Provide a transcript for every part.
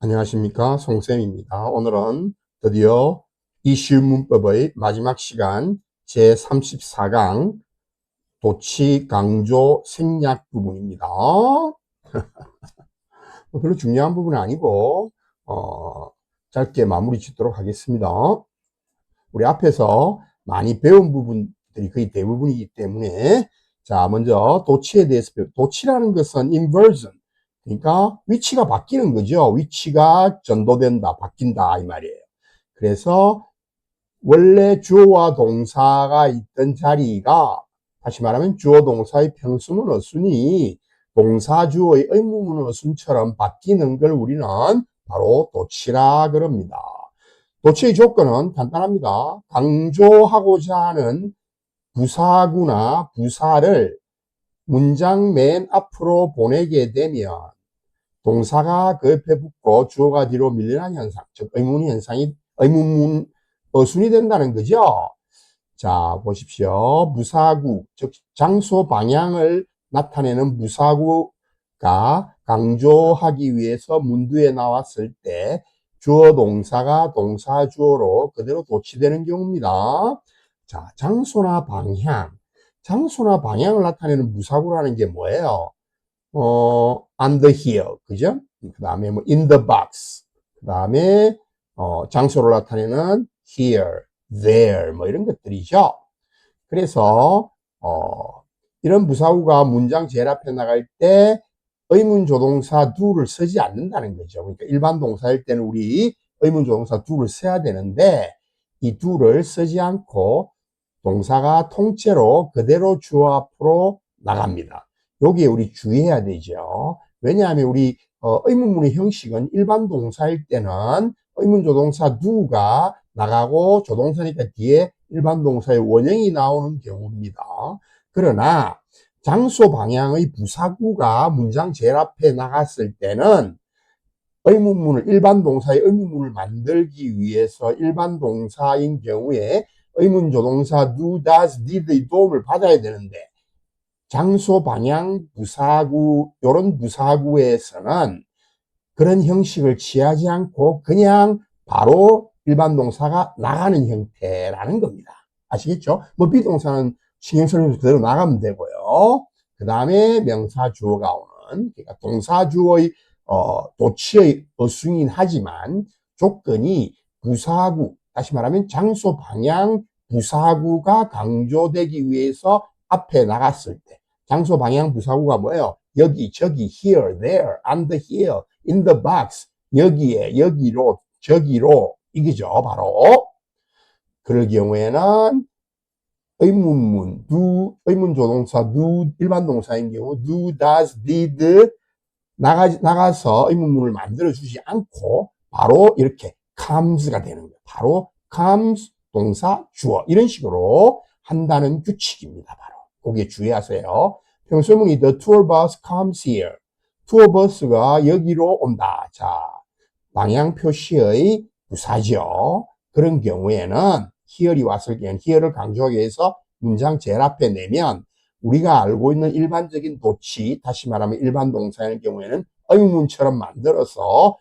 안녕하십니까, 송쌤입니다. 오늘은 드디어 이슈 문법의 마지막 시간 제34강 도치 강조 생략 부분입니다. 별로 중요한 부분은 아니고 짧게 마무리 짓도록 하겠습니다. 우리 앞에서 많이 배운 부분들이 거의 대부분이기 때문에, 자, 먼저 도치에 대해서 도치라는 것은 inversion, 그러니까 위치가 바뀌는 거죠. 위치가 전도된다, 바뀐다 이 말이에요. 그래서 원래 주어와 동사가 있던 자리가, 다시 말하면 주어 동사의 평수문어 순이 동사 주어의 의문문어 순처럼 바뀌는 걸 우리는 바로 도치라 그럽니다. 도치의 조건은 간단합니다. 강조하고자 하는 부사구나 부사를 문장 맨 앞으로 보내게 되면 동사가 그 옆에 붙고 주어가 뒤로 밀리는 현상, 즉 의문 현상이 의문문 어순이 된다는 거죠. 자, 보십시오. 무사구, 즉 장소 방향을 나타내는 무사구가 강조하기 위해서 문두에 나왔을 때 주어 동사가 동사 주어로 그대로 도치되는 경우입니다. 자, 장소나 방향. 장소나 방향을 나타내는 무사구라는 게 뭐예요? on the hill, 그죠? 그 다음에 뭐 in the box, 그 다음에 장소를 나타내는 here, there, 뭐 이런 것들이죠. 그래서 이런 부사구가 문장 제일 앞에 나갈 때 의문 조동사 do를 쓰지 않는다는 거죠. 그러니까 일반 동사일 때는 우리 의문 조동사 do를 써야 되는데 이 do를 쓰지 않고 동사가 통째로 그대로 주어 앞으로 나갑니다. 여기에 우리 주의해야 되죠. 왜냐하면 우리 의문문의 형식은 일반 동사일 때는 의문 조동사 do가 나가고 조동사니까 뒤에 일반 동사의 원형이 나오는 경우입니다. 그러나 장소 방향의 부사구가 문장 제일 앞에 나갔을 때는 의문문을, 일반 동사의 의문문을 만들기 위해서 일반 동사인 경우에 의문 조동사 do, does, did의 도움을 받아야 되는데 장소 방향 부사구, 이런 부사구에서는 그런 형식을 취하지 않고 그냥 바로 일반 동사가 나가는 형태라는 겁니다. 아시겠죠? 뭐 비동사는 신경 쓰면서 그대로 나가면 되고요. 그 다음에 명사 주어가 오는, 그러니까 동사 주어의 도치의 어순이긴 하지만 조건이 부사구, 다시 말하면 장소 방향 부사구가 강조되기 위해서 앞에 나갔을 때, 장소 방향 부사구가 뭐예요? 여기, 저기, here, there, on the hill, in the box, 여기에, 여기로, 저기로, 이거죠, 바로. 그럴 경우에는 의문문, do, 의문 조동사 do, 일반 동사인 경우 do, does, did 나가서 의문문을 만들어주지 않고 바로 이렇게 comes가 되는 거예요. 바로 comes, 동사, 주어 이런 식으로 한다는 규칙입니다. 바로 거기에 주의하세요. 평소문이 the tour bus comes here. 투어 버스가 여기로 온다. 자, 방향 표시의 부사죠. 그런 경우에는 here이 왔을 경우에는 here를 강조하기 위해서 문장 제일 앞에 내면 우리가 알고 있는 일반적인 도치, 다시 말하면 일반 동사의 경우에는 의문문처럼 만들어서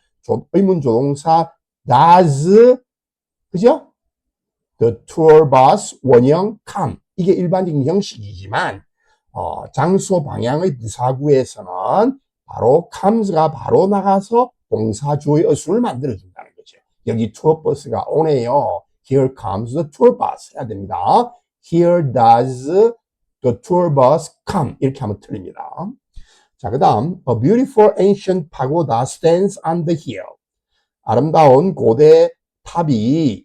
의문 조동사 does, 그죠? The tour bus 원형 come, 이게 일반적인 형식이지만 장소 방향의 부사구에서는 바로 comes가 바로 나가서 동사 주어의 어순을 만들어준다는 거죠. 여기 투어 버스가 오네요. Here comes the tour bus 해야 됩니다. Here does the tour bus come, 이렇게 하면 틀립니다. 자, 그 다음 A beautiful ancient pagoda stands on the hill. 아름다운 고대 탑이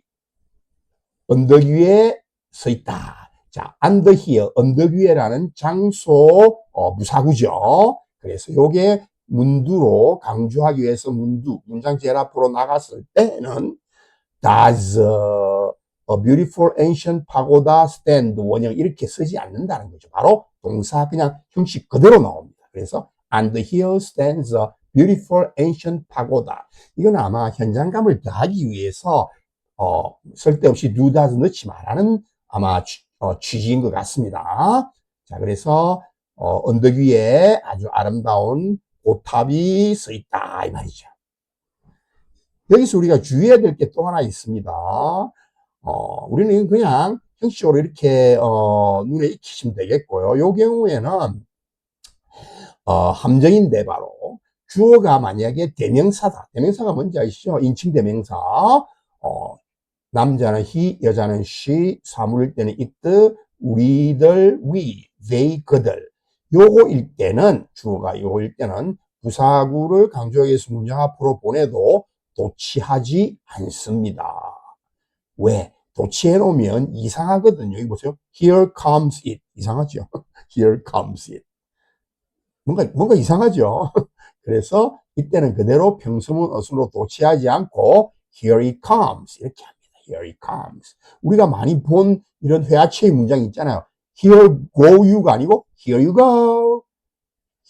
언덕 위에 서 있다. 자, on the hill, 언덕 위에라는 장소 무사구죠. 그래서 요게 문두로 강조하기 위해서 문두, 문장 제일 앞으로 나갔을 때는 does a beautiful ancient pagoda stand 원형 이렇게 쓰지 않는다는 거죠. 바로 동사 그냥 형식 그대로 나옵니다. 그래서 on the hill stands a beautiful ancient pagoda. 이건 아마 현장감을 더하기 위해서 쓸데없이 do, does 넣지 말라는 아마 취지인 것 같습니다. 자, 그래서 언덕 위에 아주 아름다운 고탑이 서 있다 이 말이죠. 여기서 우리가 주의해야 될 게 또 하나 있습니다. 우리는 그냥 형식적으로 이렇게, 눈에 익히시면 되겠고요. 요 경우에는, 함정인데 바로, 주어가 만약에 대명사다. 대명사가 뭔지 아시죠? 인칭 대명사. 남자는 he, 여자는 she, 사물일 때는 it, 우리들, we, they, 그들. 요거일 때는, 주어가 요거일 때는 부사구를 강조하기 위해서 문장 앞으로 보내도 도치하지 않습니다. 왜? 도치해 놓으면 이상하거든요. 여기 보세요. Here comes it. 이상하죠? Here comes it. 뭔가 이상하죠? 그래서 이때는 그대로 평서문 어순으로 도치하지 않고 Here it comes. 이렇게 합니다. Here it comes. 우리가 많이 본 이런 회화체의 문장이 있잖아요. Here go you가 아니고 Here you go.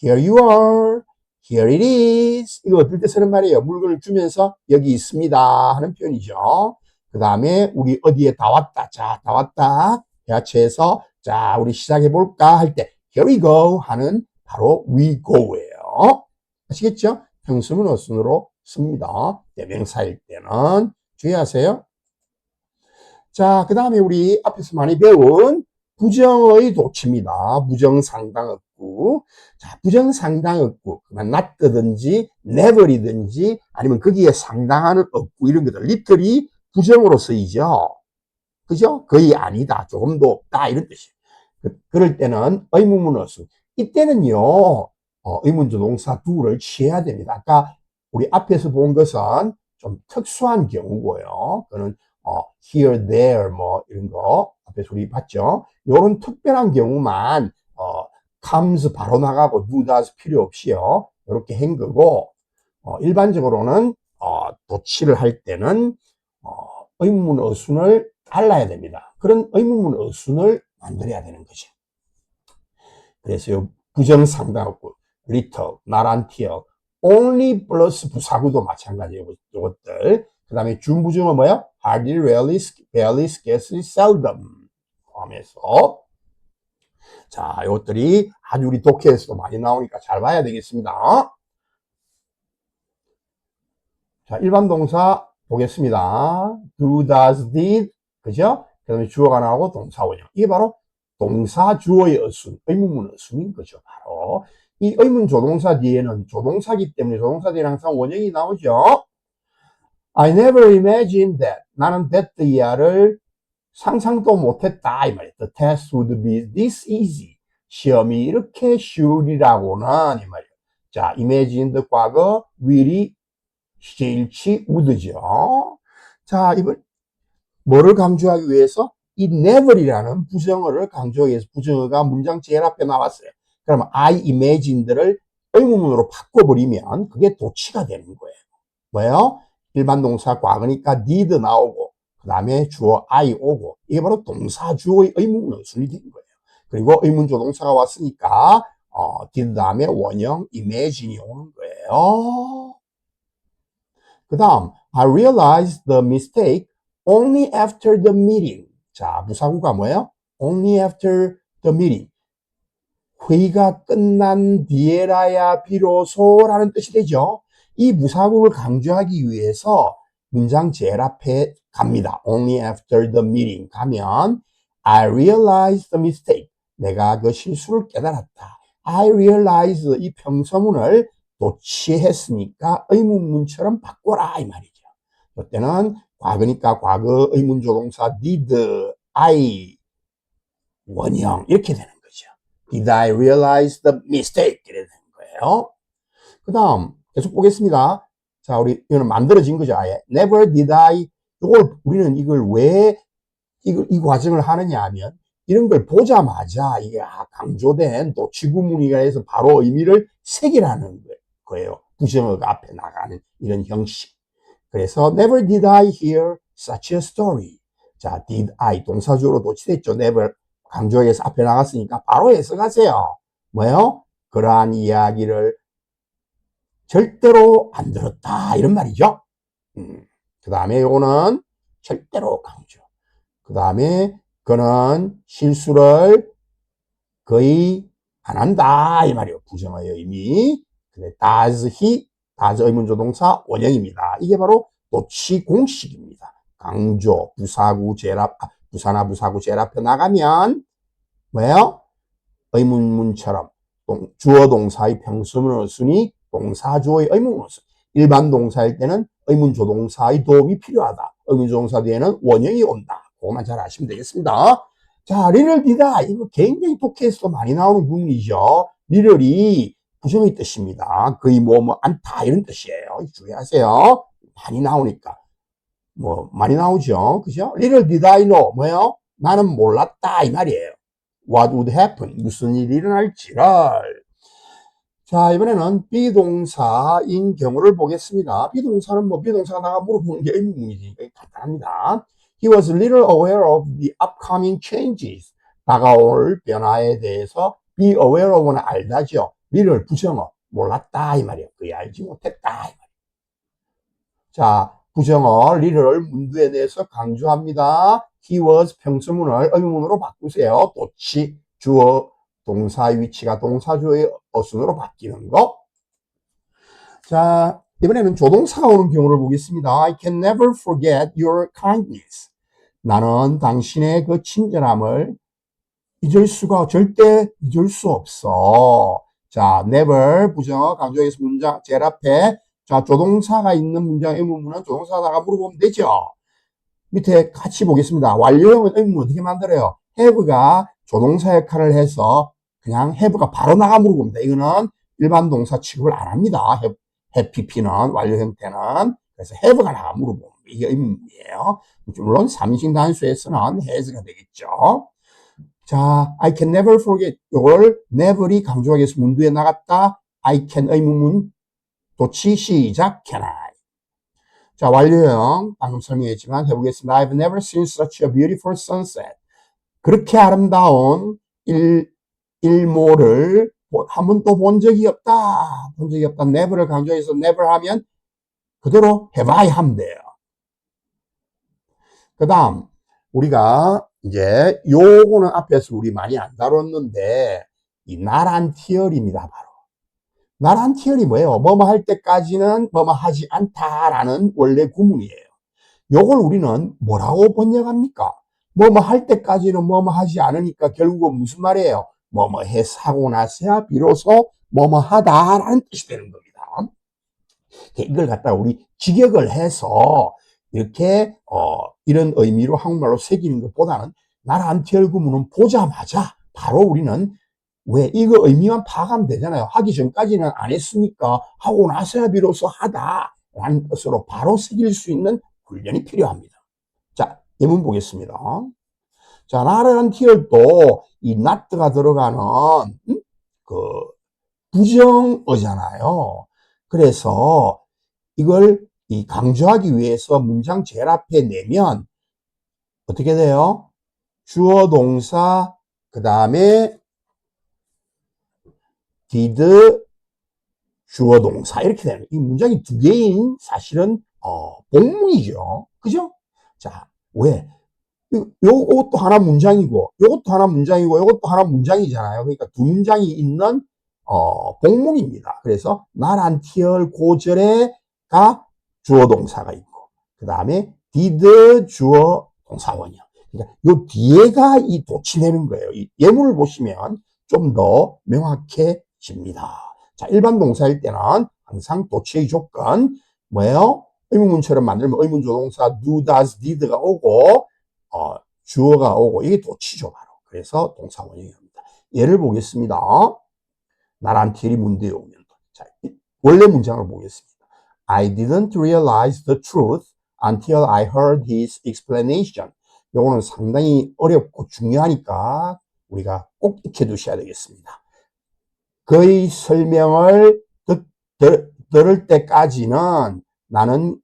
Here you are. Here it is. 이거 어떨 때 쓰는 말이에요. 물건을 주면서 여기 있습니다 하는 표현이죠. 그 다음에 우리 어디에 다 왔다. 자, 다 왔다. 회화체에서 자, 우리 시작해 볼까 할 때 Here we go 하는 바로 we go예요. 아시겠죠? 평수문 어순으로 씁니다. 대명사일 때는 주의하세요. 자, 그 다음에 우리 앞에서 많이 배운 부정의 도치입니다. 부정상당어구. 자, 부정상당어구. 그만 not든지 never이든지 아니면 거기에 상당하는 어구 이런 것들 리틀이 부정으로 쓰이죠. 그죠? 거의 아니다. 조금 더 없다. 이런 뜻이에요. 그럴 때는 의문문 어순. 이때는요, 의문조 동사 do를 취해야 됩니다. 아까 우리 앞에서 본 것은 좀 특수한 경우고요. 그거는 here, there, 뭐 이런 거 앞에서 우리 봤죠. 이런 특별한 경우만 comes 바로 나가고 do, does 필요 없이요. 이렇게 한 거고 일반적으로는 도치를 할 때는 의문문 어순을 달라야 됩니다. 그런 의문문 어순을 만들어야 되는 거죠. 그래서 요 부정상당어구, little, not until, only 플러스 부사구도 마찬가지예요. 이것들. 그 다음에 준부정은 뭐야? hardly, rarely, barely, scarcely, seldom 포함해서 자, 이것들이 아주 우리 독해에서도 많이 나오니까 잘 봐야 되겠습니다. 자, 일반 동사 보겠습니다. do, does, did, 그죠? 그 다음에 주어가 나오고 동사 원형. 이게 바로 동사 주어의 어순, 의문문 어순인 거죠. 바로 이 의문 조동사 뒤에는 조동사기 때문에 조동사 뒤에는 항상 원형이 나오죠. I never imagined that. 나는 that 이하를 상상도 못했다 이 말이에요. The test would be this easy. 시험이 이렇게 쉬우리라고는 이 말이에요. 자, imagined 과거, will이 시제일치 would죠. 자, 이번 뭐를 강조하기 위해서 이 never이라는 부정어를 강조하기 위해서 부정어가 문장 제일 앞에 나왔어요. 그러면 I imagined를 의문문으로 바꿔버리면 그게 도치가 되는 거예요. 뭐예요? 일반 동사 과거니까 did 나오고 그 다음에 주어 I 오고 이게 바로 동사 주어의 의문문 어순이 된 거예요. 그리고 의문조동사가 왔으니까 did 다음에 원형 imagine이 오는 거예요. 그 다음 I realized the mistake only after the meeting. 자, 부사구가 뭐예요? Only after the meeting. 회의가 끝난 뒤에라야 비로소라는 뜻이 되죠. 이 부사구를 강조하기 위해서 문장 제일 앞에 갑니다. Only after the meeting 가면 I realized the mistake. 내가 그 실수를 깨달았다. I realized 이 평서문을 도취했으니까 의문문처럼 바꿔라 이 말이죠. 이때는 과거니까 과거 의문조동사 did I 원형 이렇게 되는 거죠. Did I realize the mistake? 이렇게 되는 거예요. 그 다음 계속 보겠습니다. 자, 우리 이거는 만들어진 거죠. 아예 never did I 우리는 이걸 왜 이 과정을 하느냐 하면 이런 걸 보자마자 이게 강조된 도치구문이가 해서 바로 의미를 새기라는 거예요. 부정어가 앞에 나가는 이런 형식. 그래서 never did I hear such a story. 자, did I 동사주어로 도치됐죠. never 강조해서 앞에 나갔으니까 바로 해석하세요. 뭐예요? 그러한 이야기를 절대로 안 들었다 이런 말이죠. 그 다음에 요거는 절대로 강조. 그 다음에 그는 실수를 거의 안 한다 이 말이에요. 부정어의 의미. 근데 does he, does 의문조동사 원형입니다. 이게 바로 도치 공식입니다. 강조, 부사구, 제랍, 부사나 부사구, 제랍혀 나가면 뭐예요? 의문문처럼 주어 동사의 평수문어 순이 동사주어의 의문문어 순. 일반 동사일 때는 의문조동사의 도움이 필요하다. 의문조동사 뒤에는 원형이 온다. 그것만 잘 아시면 되겠습니다. 자, 리를 디다. 이거 굉장히 독해에서도 많이 나오는 구문이죠. 리를이 부정의 뜻입니다. 거의 않다 이런 뜻이에요. 주의하세요. 많이 나오니까. 많이 나오죠. 그죠? Little did I know. 뭐예요? 나는 몰랐다. 이 말이에요. What would happen? 무슨 일이 일어날지를. 자, 이번에는 비동사인 경우를 보겠습니다. 비동사는 비동사가 나가 물어보는 게 의문문이지. 간단합니다. He was little aware of the upcoming changes. 다가올 변화에 대해서 be aware of는 알다죠. little 부정어. 몰랐다. 이 말이에요. 그게 알지 못했다. 이 말이에요. 자, 부정어 little를 문두에 대해서 강조합니다. He was 평수문을 의문문으로 바꾸세요. 도치 주어 동사의 위치가 동사주어의 어순으로 바뀌는 거. 자, 이번에는 조동사가 오는 경우를 보겠습니다. I can never forget your kindness. 나는 당신의 그 친절함을 절대 잊을 수 없어. 자, never 부정어 강조해서 문장 제일 앞에 자, 조동사가 있는 문장 의문문은 조동사다가 물어보면 되죠. 밑에 같이 보겠습니다. 완료형은 의문문 어떻게 만들어요? have가 조동사 역할을 해서 그냥 have가 바로 나가 물어봅니다. 이거는 일반 동사 취급을 안 합니다. have pp는 완료 형태는. 그래서 have가 나가 물어봅니다. 이게 의문문이에요. 물론 3인칭 단수에서는 has가 되겠죠. 자, I can never forget. 이걸 never이 강조하기 위해서 문두에 나갔다. I can 의문문 도치 시작 can I. 자, 완료형 방금 설명했지만 해보겠습니다. I've never seen such a beautiful sunset. 그렇게 아름다운 일몰을 한 번도 본 적이 없다. 본 적이 없다. never를 강조해서 never 하면 그대로 have I 하면 돼요. 그 다음 우리가 이제 요거는 앞에서 우리 많이 안 다뤘는데 이 나란 티어리입니다. 바로 나란 티어리 뭐예요? 뭐뭐 할 때까지는 뭐뭐 하지 않다라는 원래 구문이에요. 요걸 우리는 뭐라고 번역합니까? 뭐뭐 할 때까지는 뭐뭐 하지 않으니까 결국은 무슨 말이에요? 뭐뭐 해서 하고 나서야 비로소 뭐뭐 하다라는 뜻이 되는 겁니다. 이걸 갖다가 우리 직역을 해서 이렇게 이런 의미로 한국말로 새기는 것보다는 나란 티어리 구문은 보자마자 바로 우리는 왜 이거 의미만 파악하면 되잖아요. 하기 전까지는 안 했으니까 하고 나서야 비로소 하다라는 뜻으로 바로 새길 수 있는 훈련이 필요합니다. 자, 예문 보겠습니다. 자, 나라는 티얼도 이 not가 들어가는 그 부정어잖아요. 그래서 이걸 강조하기 위해서 문장 제일 앞에 내면 어떻게 돼요? 주어 동사 그 다음에 did 주어 동사 이렇게 되는 이 문장이 두 개인 사실은 복문이죠. 그죠? 자, 왜? 요것도 하나 문장이고 요것도 하나 문장이고 요것도 하나 문장이잖아요. 그러니까 두 문장이 있는 복문입니다. 그래서 나란 티얼 고절에가 주어 동사가 있고 그 다음에 did 주어 동사원이요. 그러니까 요 뒤에가 이 도치내는 거예요. 이 예문을 보시면 좀 더 명확해집니다. 자, 일반 동사일 때는 항상 도치의 조건 뭐예요? 의문문처럼 만들면 의문조동사 do, does, did가 오고 주어가 오고 이게 도치죠 바로. 그래서 동사 원형입니다. 예를 보겠습니다. 나란 티리 문제에 오면 자, 원래 문장을 보겠습니다. I didn't realize the truth until I heard his explanation. 요거는 상당히 어렵고 중요하니까 우리가 꼭 익혀두셔야 되겠습니다. 그의 설명을 들을 때까지는 나는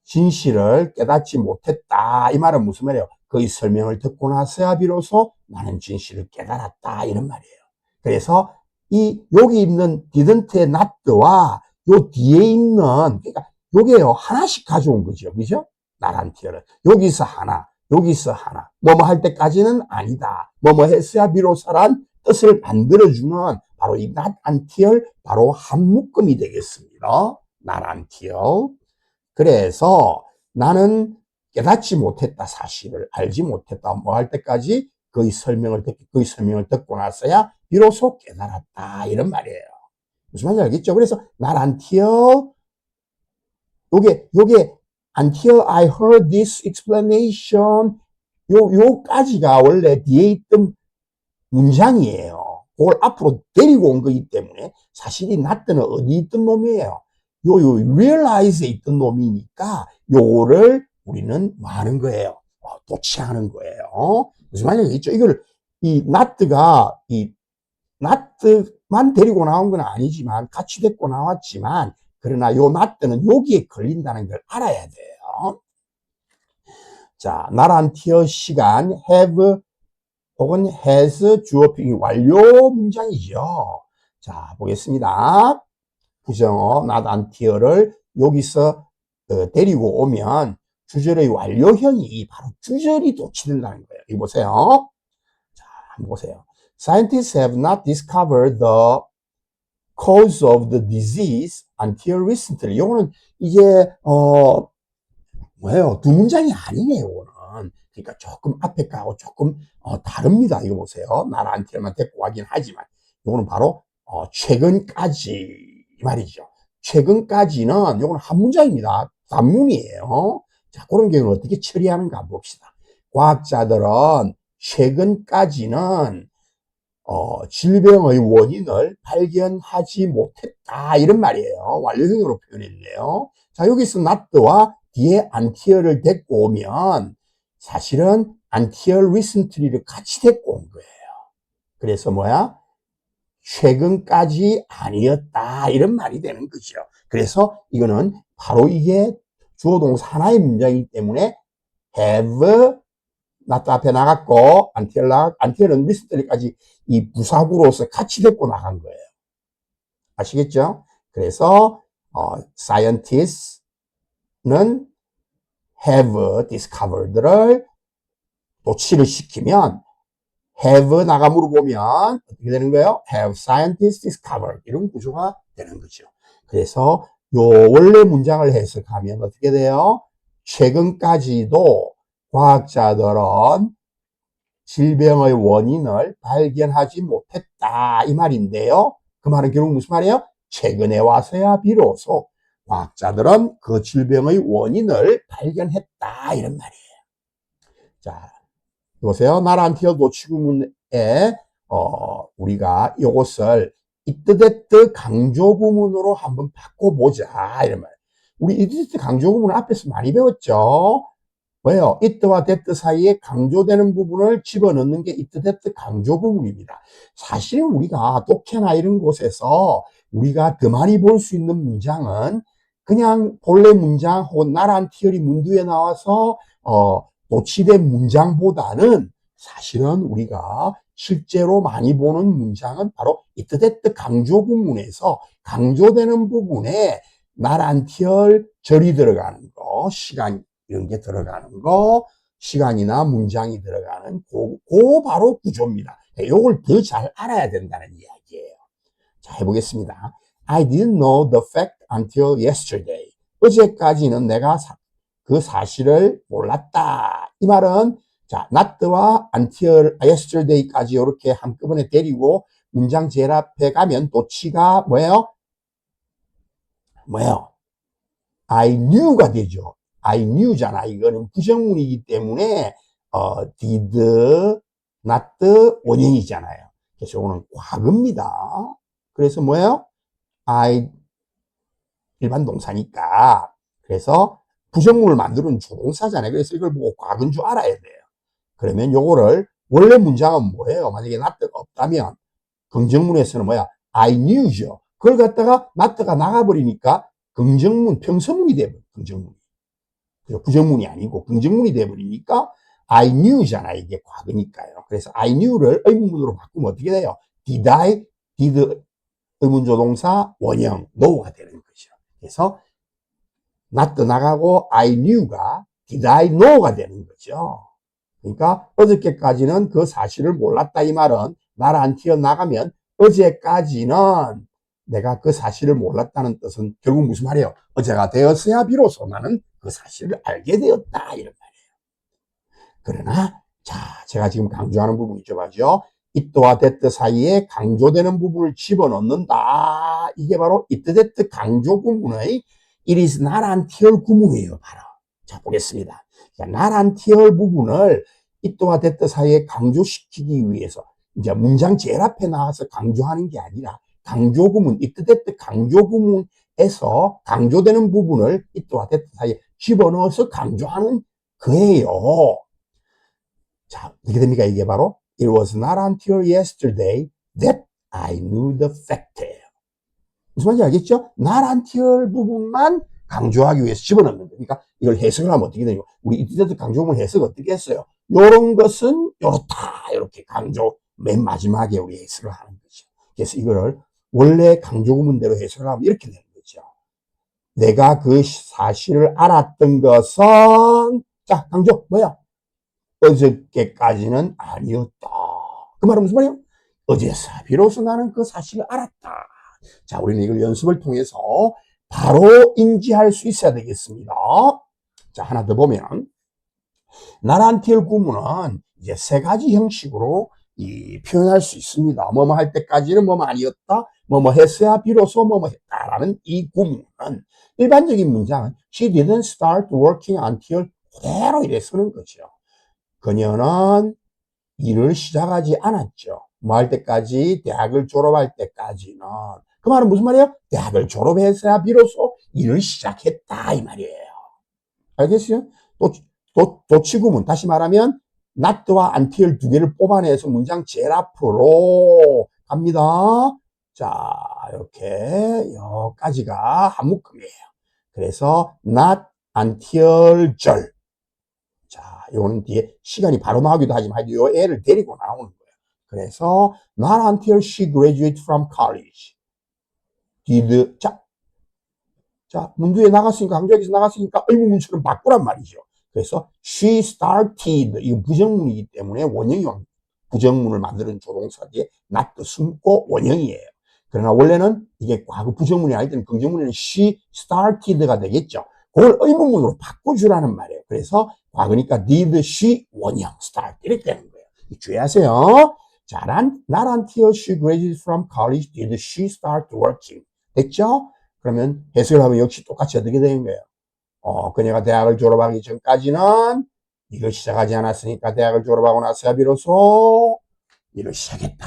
진실을 깨닫지 못했다. 이 말은 무슨 말이에요? 그의 설명을 듣고 나서야 비로소 나는 진실을 깨달았다. 이런 말이에요. 그래서 여기 있는 didn't의 not와 요 뒤에 있는, 그러니까 요게요, 하나씩 가져온 거죠. 그죠? 나란 티어를. 여기서 하나, 여기서 하나. 뭐뭐 할 때까지는 아니다. 뭐뭐 했어야 비로소란 뜻을 만들어주는 바로 이 not until 바로 한 묶음이 되겠습니다. not until. 그래서 나는 깨닫지 못했다, 사실을 알지 못했다, 뭐 할 때까지 그의 설명을 듣고 나서야 비로소 깨달았다, 이런 말이에요. 무슨 말인지 알겠죠? 그래서 날 until 요게 until I heard this explanation 요까지가 원래 뒤에 있던 문장이에요. 그걸 앞으로 데리고 온 거기 때문에 사실이 나때는 어디 있던 놈이에요? 요 realize에 있던 놈이니까 요거를 우리는 뭐 하는 거예요? 도취하는 거예요. 무슨 말인지 알겠죠? 이걸 이 나트가 이 나트만 데리고 나온 건 아니지만 같이 데리고 나왔지만 그러나 요 나트는 여기에 걸린다는 걸 알아야 돼요. 자, 나란 티어 시간 have 혹은 has 주어 핑이 완료 문장이죠. 자, 보겠습니다. 부정어 not until을 여기서 데리고 오면 주절의 완료형이 바로 주절이 도취된다는 거예요. 이거 보세요. 자, 한번 보세요. Scientists have not discovered the cause of the disease until recently. 이거는 이제 뭐예요? 두 문장이 아니네요, 이거는. 그러니까 조금 앞에 가고 조금 다릅니다. 이거 보세요. 나한테만 데리고 가긴 하지만 이거는 바로 최근까지 말이죠. 최근까지는 이거는 한 문장입니다. 단문이에요. 자, 그런 경우는 어떻게 처리하는가 한번 봅시다. 과학자들은 최근까지는 질병의 원인을 발견하지 못했다, 이런 말이에요. 완료형으로 표현했네요. 자, 여기서 not와 뒤에 until을 데리고 오면 사실은 until recently를 같이 데리고 온 거예요. 그래서 뭐야? 최근까지 아니었다, 이런 말이 되는 거죠. 그래서 이거는 바로 이게 주어동사 하나의 문장이기 때문에 have not 앞에 나갔고 until은 recently까지 이 부사구로서 같이 데리고 나간 거예요. 아시겠죠? 그래서 scientists는 have discovered를 도치를 시키면 have 나감으로 보면 어떻게 되는 거예요? have scientists discovered, 이런 구조가 되는 거죠. 그래서 요 원래 문장을 해석하면 어떻게 돼요? 최근까지도 과학자들은 질병의 원인을 발견하지 못했다, 이 말인데요. 그 말은 결국 무슨 말이에요? 최근에 와서야 비로소 과학자들은 그 질병의 원인을 발견했다, 이런 말이에요. 자, 보세요. 나란티어 노치구문에 우리가 이것을 이뜨데뜨 강조구문으로 한번 바꿔보자, 이런 말. 우리 이뜨데뜨 강조구문 앞에서 많이 배웠죠. 왜요? 이뜨와 데뜨 사이에 강조되는 부분을 집어넣는 게 이뜨데뜨 강조구문입니다. 사실 우리가 독해나 이런 곳에서 우리가 더 많이 볼 수 있는 문장은 그냥 본래 문장 혹은 나란 티어리 문두에 나와서 도치된 문장보다는 사실은 우리가 실제로 많이 보는 문장은 바로 이뜨데뜨 강조구문에서 강조되는 부분에 나란 티얼 절이 들어가는 거, 시간 이런 게 들어가는 거, 시간이나 문장이 들어가는 그 바로 구조입니다. 요걸 더 잘 알아야 된다는 이야기예요. 자, 해보겠습니다. I didn't know the fact until yesterday. 어제까지는 내가 그 사실을 몰랐다. 이 말은 자, not와 until yesterday까지 이렇게 한꺼번에 데리고 문장 제일 앞에 가면 도치가 뭐예요? I knew가 되죠. I knew잖아. 이거는 부정문이기 때문에 did not 원형이잖아요. 그래서 이거는 과거입니다. 그래서 뭐예요? I 일반 동사니까. 그래서 부정문을 만드는 조동사잖아요. 그래서 이걸 보고 과거인 줄 알아야 돼요. 그러면 요거를 원래 문장은 뭐예요? 만약에 not가 없다면 긍정문에서는 뭐야? I knew죠. 그걸 갖다가 not가 나가버리니까 긍정문, 평서문이 돼버려. 긍정문이. 부정문이 아니고 긍정문이 돼버리니까 I knew잖아. 이게 과거니까요. 그래서 I knew를 의문문으로 바꾸면 어떻게 돼요? Did I, did 의문조동사 원형 know가 되는 거죠. 그래서 not 나가고 I knew가 did I know가 되는 거죠. 그러니까 어저께까지는 그 사실을 몰랐다, 이 말은 나를 안 튀어나가면 어제까지는 내가 그 사실을 몰랐다는 뜻은 결국 무슨 말이에요? 어제가 되었어야 비로소 나는 그 사실을 알게 되었다. 이런 말이에요. 그러나, 자, 제가 지금 강조하는 부분이죠. 맞죠? it와 that 사이에 강조되는 부분을 집어넣는다. 이게 바로 it, that 강조 구문의 it is not until 구문이에요. 바로. 자, 보겠습니다. 자, not until 부분을 it와 that 사이에 강조시키기 위해서 이제 문장 제일 앞에 나와서 강조하는 게 아니라 강조 구문, it, that 강조 구문에서 강조되는 부분을 it와 that 사이에 집어넣어서 강조하는 거예요. 자, 어떻게 됩니까? 이게 바로 It was not until yesterday that I knew the fact. 무슨 말인지 알겠죠? not until 부분만 강조하기 위해서 집어넣는 거예요. 그러니까 이걸 해석을 하면 어떻게 되냐고. 우리 이때도 강조문 해석 어떻게 했어요? 요런 것은 요렇다. 이렇게 강조 맨 마지막에 우리 해석을 하는 거죠. 그래서 이걸 원래 강조구문대로 해석을 하면 이렇게 되는 거죠. 내가 그 사실을 알았던 것은 자, 강조 뭐야? 어저께까지는 아니었다. 그 말은 무슨 말이에요? 어제서 비로소 나는 그 사실을 알았다. 자, 우리는 이걸 연습을 통해서 바로 인지할 수 있어야 되겠습니다. 자, 하나 더 보면 not until 구문은 이제 세 가지 형식으로 표현할 수 있습니다. 뭐뭐 할 때까지는 뭐뭐 아니었다. 뭐뭐 했어야 비로소 뭐뭐 했다라는 이 구문은 일반적인 문장은 she didn't start working until 그대로 이래 쓰는 거죠. 그녀는 일을 시작하지 않았죠. 뭐 할 때까지? 대학을 졸업할 때까지는. 그 말은 무슨 말이에요? 대학을 졸업해서야 비로소 일을 시작했다 이 말이에요. 알겠어요? 도치구문 다시 말하면 not와 until 두 개를 뽑아내서 문장 제일 앞으로 갑니다. 자, 이렇게 여기까지가 한 묶음이에요. 그래서 not until 절. 자, 요거는 뒤에 시간이 바로 나오기도 하지만 요 애를 데리고 나오는 거예요. 그래서 not until she graduated from college did 자 문두에 나갔으니까 강조하기에서 나갔으니까 의문문처럼 바꾸란 말이죠. 그래서 she started 이거 부정문이기 때문에 원형이 부정문을 만드는 조동사 뒤에 not 숨고 원형이에요. 그러나 원래는 이게 과거 부정문이 아닐 때는 긍정문에는 she started가 되겠죠. 그걸 의문문으로 바꿔주라는 말이에요. 그래서 과거니까 did she 원형 start 이렇게 되는 거예요. 주의하세요. 자, not until she graduated from college did she start working. 됐죠? 그러면 해석을 하면 역시 똑같이 어떻게 되는 거예요? 그녀가 대학을 졸업하기 전까지는 일을 시작하지 않았으니까 대학을 졸업하고 나서야 비로소 일을 시작했다.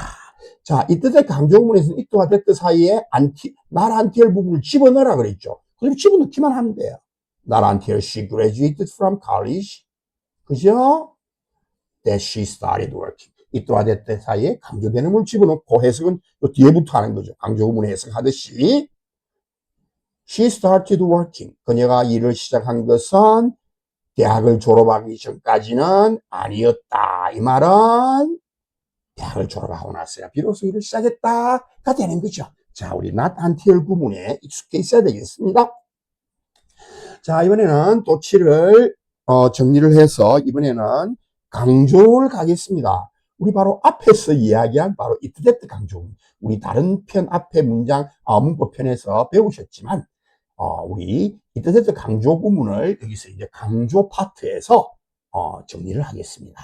자, 이 뜻의 강조구문에서는 it와 that 사이에 not until 부분을 집어넣으라 그랬죠. 그럼 집어넣기만 하면 돼요. Not until she graduated from college. 그죠? That she started working. it와 that 사이에 강조되는 걸 집어넣고 해석은 또 뒤에부터 하는 거죠. 강조구문 해석하듯이. She started working. 그녀가 일을 시작한 것은 대학을 졸업하기 전까지는 아니었다. 이 말은 대학을 졸업하고 나서야 비로소 일을 시작했다가 되는 거죠. 자, 우리 not until 구문에 익숙해 있어야 되겠습니다. 자, 이번에는 도치를 정리를 해서 이번에는 강조를 가겠습니다. 우리 바로 앞에서 이야기한 바로 it, that 강조. 우리 다른 편 앞에 문장 문법 편에서 배우셨지만 우리 it, that 강조 구문을 여기서 이제 강조 파트에서 정리를 하겠습니다.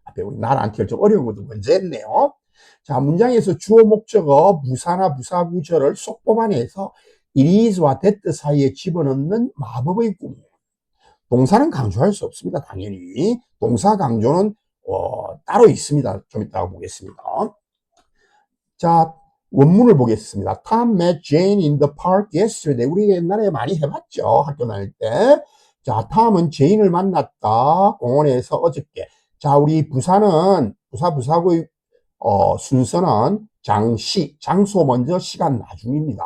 앞에 우리 not until 좀 어려운 것도 먼저 했네요. 자, 문장에서 주어 목적어 부사나 부사 구절을 쏙 뽑아내서 it is와 that 사이에 집어넣는 마법의 구문. 동사는 강조할 수 없습니다. 당연히. 동사 강조는 따로 있습니다. 좀 이따가 보겠습니다. 자, 원문을 보겠습니다. Tom met Jane in the park yesterday. 우리 옛날에 많이 해봤죠. 학교 다닐 때. 자, 탐은 제인을 만났다. 공원에서 어저께. 자, 우리 부사구의 순서는 장소 먼저, 시간 나중입니다.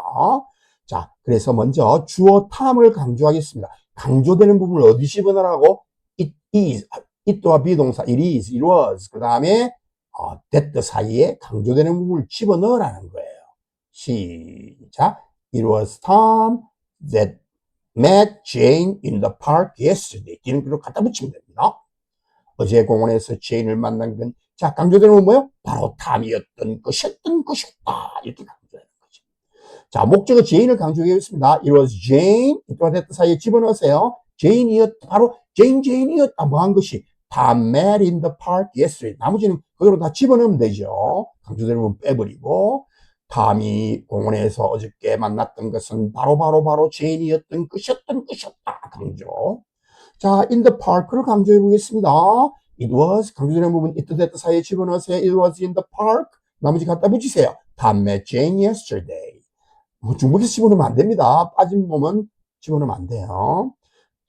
자, 그래서 먼저 주어 탐을 강조하겠습니다. 강조되는 부분을 어디 집어넣으라고? It is, it와 비동사, it is, it was. 그 다음에 that 사이에 강조되는 부분을 집어넣으라는 거예요. 시작. It was Tom that met Jane in the park yesterday. 뒤는 그대로 갖다 붙이면 됩니다. 어제 공원에서 제인을 만난 건, 자, 강조되는 건 뭐예요? 바로 탐이었던 것이었다. 이렇게 강조하는 거죠. 자, 목적어 Jane을 강조하겠습니다. It was Jane. 이와 됐다 사이에 집어넣으세요. Jane이었, 바로 Jane이었, 뭐한 것이 Tom met in the park yesterday. 나머지는 그대로 다 집어넣으면 되죠. 강조되면 빼버리고. 탐이 공원에서 어저께 만났던 것은 바로 제인이었던 것이었다. 강조. 자, in the park를 강조해 보겠습니다. It was, 강조되는 부분, it that 사이에 집어넣으세요. It was in the park. 나머지 갖다 붙이세요. Tom met Jane yesterday. 중복해서 집어넣으면 안 됩니다. 빠진 놈은 집어넣으면 안 돼요.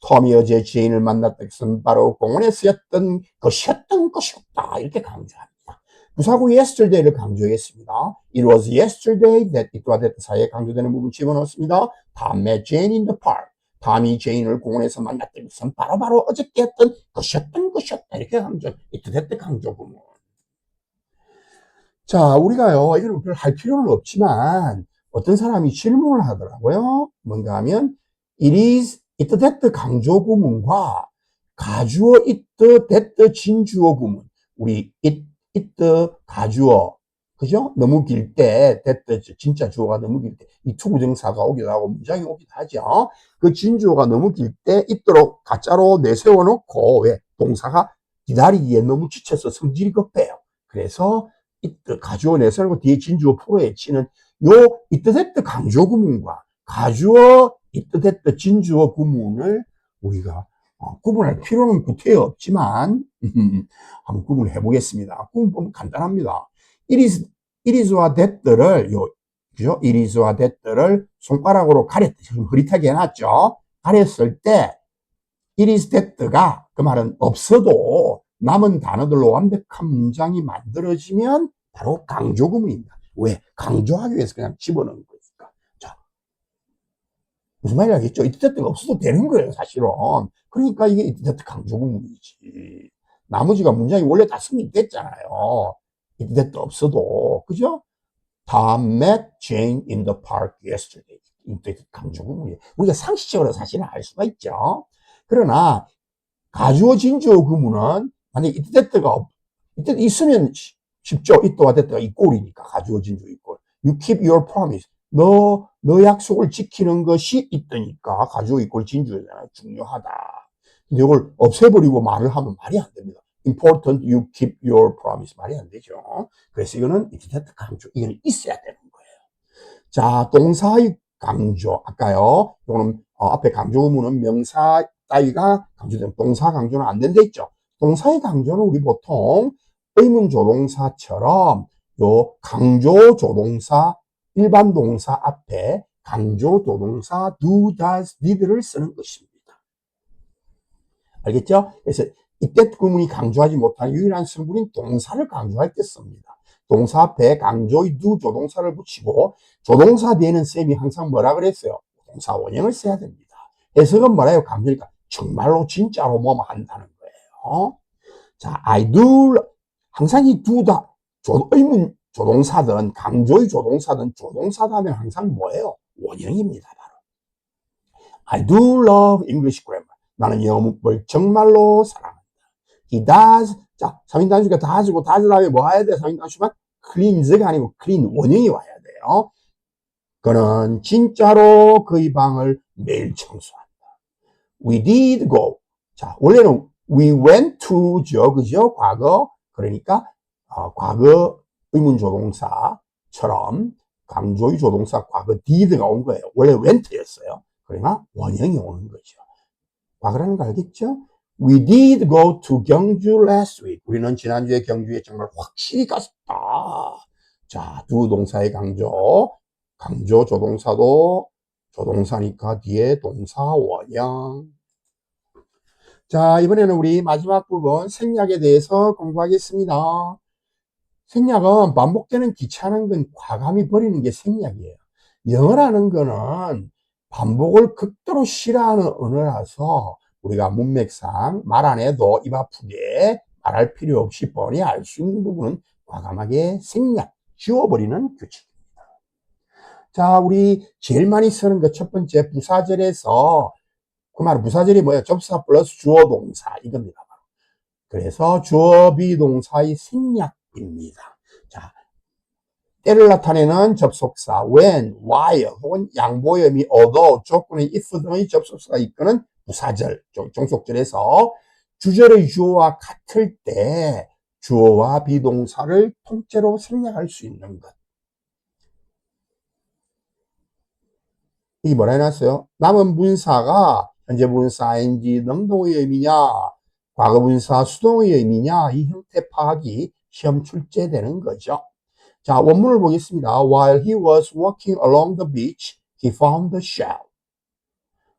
톰이 어제 제인을 만났던 것은 바로 공원에서였던 것이었다. 이렇게 강조합니다. 부사구 yesterday를 강조하겠습니다. It was yesterday that it와 that 사이에 강조되는 부분 집어넣습니다. Tom met Jane in the park. 톰이 제인을 공원에서 만났던 것은 바로 어저께 했던 것이었다. 이렇게 강조, it that 강조 부분. 자, 우리가요, 이거는 별 할 필요는 없지만, 어떤 사람이 질문을 하더라고요. 뭔가 하면, it that 강조 구문과 가주어 it that 진주어 구문. 우리 it 가주어. 그죠? 너무 길 때, that 진짜 주어가 너무 길 때, 이 투부정사가 오기도 하고, 문장이 오기도 하죠. 그 진주어가 너무 길 때, 있도록 가짜로 내세워 놓고, 왜? 동사가 기다리기에 너무 지쳐서 성질이 급해요. 그래서, 가주어 내세우고 뒤에 진주어 풀어에 치는 요 이뜻했던 강조 구문과 가주어 이뜻했던 진주어 구문을 우리가 구분할 필요는 구태에 없지만 한번 구분해 보겠습니다. 구분 보면 간단합니다. it is와 that를 그죠? it is와 that를 손가락으로 가렸다. 지금 흐릿하게 해놨죠. 가렸을 때 it is that가 그 말은 없어도 남은 단어들로 완벽한 문장이 만들어지면 바로 강조 구문입니다. 왜? 강조하기 위해서 그냥 집어넣은 거니까. 자, 무슨 말인지 알겠죠? it that가 없어도 되는 거예요, 사실은. 그러니까 이게 it that 강조 구문이지. 나머지가 문장이 원래 다 성립됐잖아요. it that 없어도. 그죠? Tom met Jane in the park yesterday. it that 강조 구문이에요. 우리가 상식적으로 사실은 알 수가 있죠. 그러나 가주어 진주어 구문은 만약에 it that가 있으면 쉽죠. it와 that가 이꼴이니까 가주어 진주어 이꼴. You keep your promise. 너 약속을 지키는 것이 있다니까 가주어 이꼴 진주어잖아요. 중요하다. 근데 이걸 없애버리고 말을 하면 말이 안 됩니다. Important you keep your promise. 말이 안 되죠. 그래서 이거는 it that 강조. 이거는 있어야 되는 거예요. 자, 동사의 강조. 아까요. 이거는 앞에 강조 구문은 명사 따위가 강조되면 동사 강조는 안 된다 했죠. 동사의 강조는 우리 보통 의문 조동사처럼 요 강조 조동사 일반 동사 앞에 강조 조동사 do, does, did를 쓰는 것입니다. 알겠죠? 그래서 이때 구문이 강조하지 못한 유일한 성분인 동사를 강조할 때 씁니다. 동사 앞에 강조의 do 조동사를 붙이고 조동사 뒤에는 쌤이 항상 뭐라 그랬어요? 동사 원형을 써야 됩니다. 해석은 뭐라요? 강조니까 정말로 진짜로 뭐뭐 한다는 거예요. 자, I do 항상 이 do 다 의문 조동사든 강조의 조동사든 조동사 다음에 항상 뭐예요? 원형입니다. 바로. I do love English grammar. 나는 영어 문법을 정말로 사랑한다. He does. 자, 3인 단수가 does고 does 다음에 뭐 해야 돼? 3인 단수만 cleans가 아니고 clean 원형이 와야 돼요. 그는 진짜로 그의 방을 매일 청소한다. We did go. 자, 원래는 we went to죠. 그죠? 과거. 그러니까 과거 의문 조동사처럼 강조의 조동사 과거 did가 온 거예요. 원래 went였어요. 그러나 원형이 오는 거죠. 과거라는 거 알겠죠? We did go to 경주 last week. 우리는 지난주에 경주에 정말 확실히 갔다. 자, 두 동사의 강조 조동사도 조동사니까 뒤에 동사 원형. 자, 이번에는 우리 마지막 부분 생략에 대해서 공부하겠습니다. 생략은 반복되는 귀찮은 건 과감히 버리는 게 생략이에요. 영어라는 거는 반복을 극도로 싫어하는 언어라서 우리가 문맥상 말 안 해도 입 아프게 말할 필요 없이 뻔히 알 수 있는 부분은 과감하게 생략, 지워버리는 규칙입니다. 자, 우리 제일 많이 쓰는 거 첫 번째 부사절에서 그 말은 부사절이 뭐예요? 접사 플러스 주어 동사 이겁니다. 그래서 주어 비동사의 생략입니다. 자, 때를 나타내는 접속사 when, while 혹은 양보음이 although, 조건의 if 등의 접속사가 이끄는 부사절, 종속절에서 주절의 주어와 같을 때 주어와 비동사를 통째로 생략할 수 있는 것. 이게 뭐라 해놨어요? 남은 분사가 현재 분사 ing 능동의 의미냐, 과거 분사 수동의 의미냐, 이 형태 파악이 시험 출제되는 거죠. 자, 원문을 보겠습니다. While he was walking along the beach, he found the shell.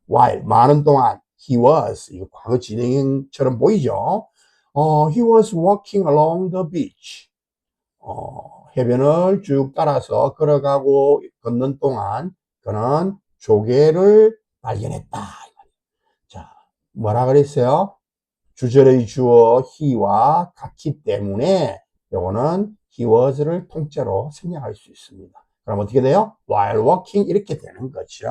While, 많은 동안, he was, 이거 과거 진행형처럼 보이죠? He was walking along the beach. 해변을 쭉 따라서 걸어가고 걷는 동안 그는 조개를 발견했다. 자, 뭐라 그랬어요? 주절의 주어 he와 같기 때문에 요거는 he was를 통째로 생략할 수 있습니다. 그럼 어떻게 돼요? While walking 이렇게 되는 거죠.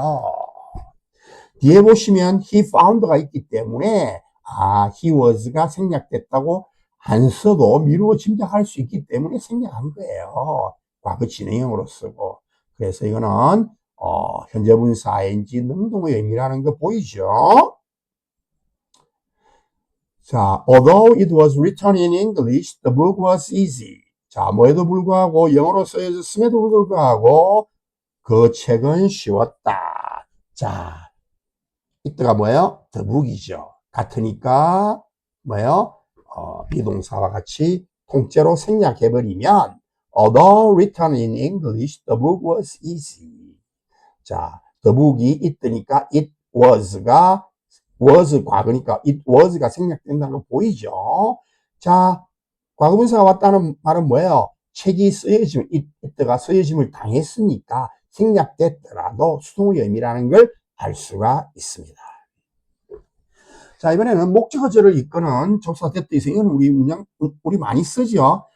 뒤에 보시면 he found가 있기 때문에 he was가 생략됐다고 안 써도 미루어 짐작할 수 있기 때문에 생략한 거예요. 과거 진행형으로 쓰고. 그래서 이거는 현재 분사 ing 능동의 의미라는 거 보이죠? 자, although it was written in English, the book was easy. 자, 뭐에도 불구하고 영어로 쓰여졌음에도 불구하고 그 책은 쉬웠다. 자, 이때가 뭐예요? the book이죠. 같으니까 뭐예요? 비동사와 같이 통째로 생략해버리면 although written in English, the book was easy. 자, the book이 있으니까 it was가 was 과거니까 it was가 생략된다는 거 보이죠? 자, 과거분사가 왔다는 말은 뭐예요? 책이 쓰여짐을, it가 쓰여짐을 당했으니까 생략됐더라도 수동의 의미라는 걸 알 수가 있습니다. 자, 이번에는 목적어절을 이끄는 접사 that에서 이건 우리 많이 쓰죠?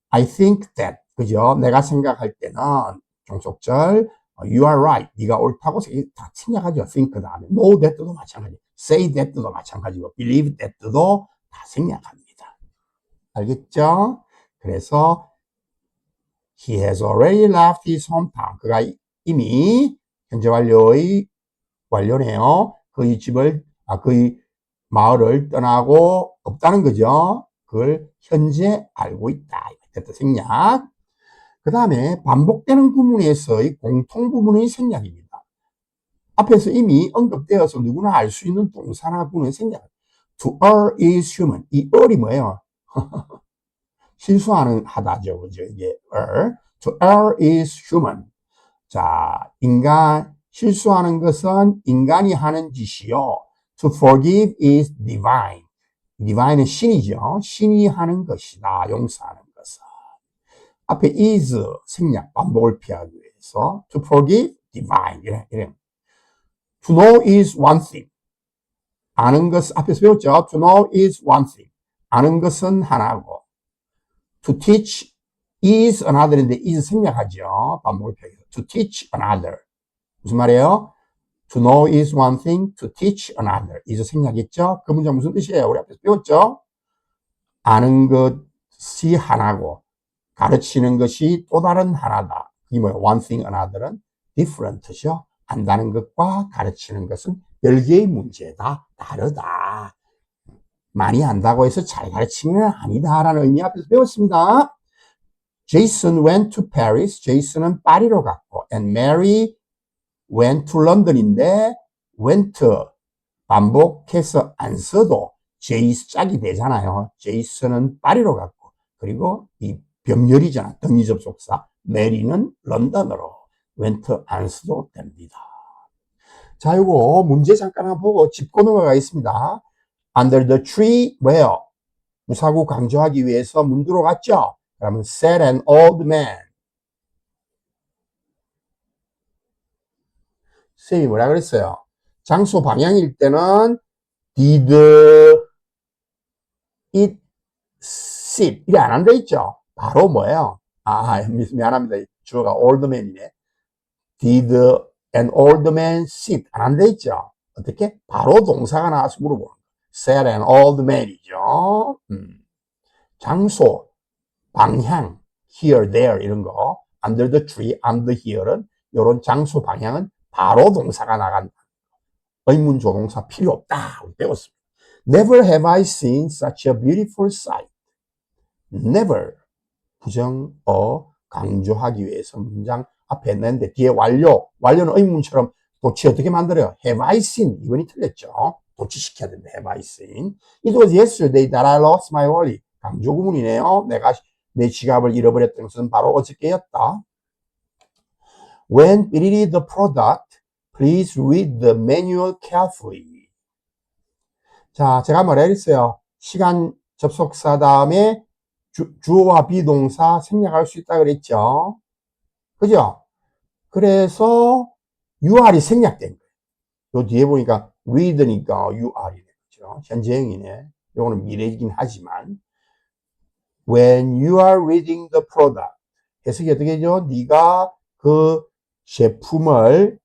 I think that, 그죠? 내가 생각할 때는 종속절, you are right, 네가 옳다고 다 생략하죠. think 다음에 know that도 마찬가지, say that도 마찬가지고 believe that도 다 생략합니다. 알겠죠? 그래서 he has already left his hometown. 그가 이미 현재 완료네요. 그의 집을 그의 마을을 떠나고 없다는 거죠. 그걸 현재 알고 있다. 이것도 생략. 그 다음에 반복되는 구문에서의 공통 부분의 생략입니다. 앞에서 이미 언급되어서 누구나 알 수 있는 동사나 구문의 생략. To err is human. 이 err이 뭐예요? 실수하는 하다죠. 그죠? 이게 err. To err is human. 자, 실수하는 것은 인간이 하는 짓이요. To forgive is divine. divine은 신이죠. 신이 하는 것이다. 용서하는 것은. 앞에 is 생략, 반복을 피하기 위해서 to forgive, divine. 이래. To know is one thing. 아는 것은, 앞에서 배웠죠. To know is one thing. 아는 것은 하나고. To teach is another인데 is 생략하죠. 반복을 피하기 위해서. To teach another. 무슨 말이에요? To know is one thing, to teach another. is 생략했죠? 그 문장 무슨 뜻이에요? 우리 앞에서 배웠죠? 아는 것이 하나고 가르치는 것이 또 다른 하나다. 이게 뭐예요? One thing, another은 different죠? 안다는 것과 가르치는 것은 별개의 문제다. 다르다. 많이 안다고 해서 잘 가르치는 건 아니다라는 의미 앞에서 배웠습니다. Jason went to Paris. 제이슨은 파리로 갔고 and Mary went to London인데 went 반복해서 안 써도 제이스 짝이 되잖아요. 제이슨은 파리로 갔고 그리고 이 병렬이잖아. 등위 접속사. 메리는 런던으로 went 안 써도 됩니다. 자, 이거 문제 잠깐 한번 보고 짚고 넘어가겠습니다. Under the tree where 무사고 강조하기 위해서 문두로 갔죠. 그러면 sat an old man. 쌤이 뭐라 그랬어요? 장소 방향일 때는 did it sit 이게 안 한다 있죠? 바로 뭐예요? 미안합니다. 주어가 old man이네. Did an old man sit 안 한다 있죠? 어떻게? 바로 동사가 나와서 물어보는 거예요. Sat an old man이죠. 장소, 방향, here, there 이런 거 under the tree, under here는 이런 장소 방향은 바로 동사가 나간다. 의문 조동사 필요 없다. 우리 배웠습니다. Never have I seen such a beautiful sight. Never. 부정어 강조하기 위해서 문장 앞에 냈는데 뒤에 완료. 완료는 의문처럼 도치 어떻게 만들어요? Have I seen? 이번이 틀렸죠. 도치시켜야 된다. Have I seen? It was yesterday that I lost my wallet. 강조 구문이네요. 내가 내 지갑을 잃어버렸던 것은 바로 어저께였다. When reading the product, please read the manual carefully. 자, 제가 뭐라 했어요? 시간 접속사 다음에 주어와 비동사 생략할 수 있다 그랬죠. 그죠? 그래서 UR이 생략된 거예요. 요 뒤에 보니까 read니까 UR이 되죠. 현재형이네. 요거는 미래이긴 하지만 when you are reading the product 해석이 어떻게 되죠? 네가 그 제품을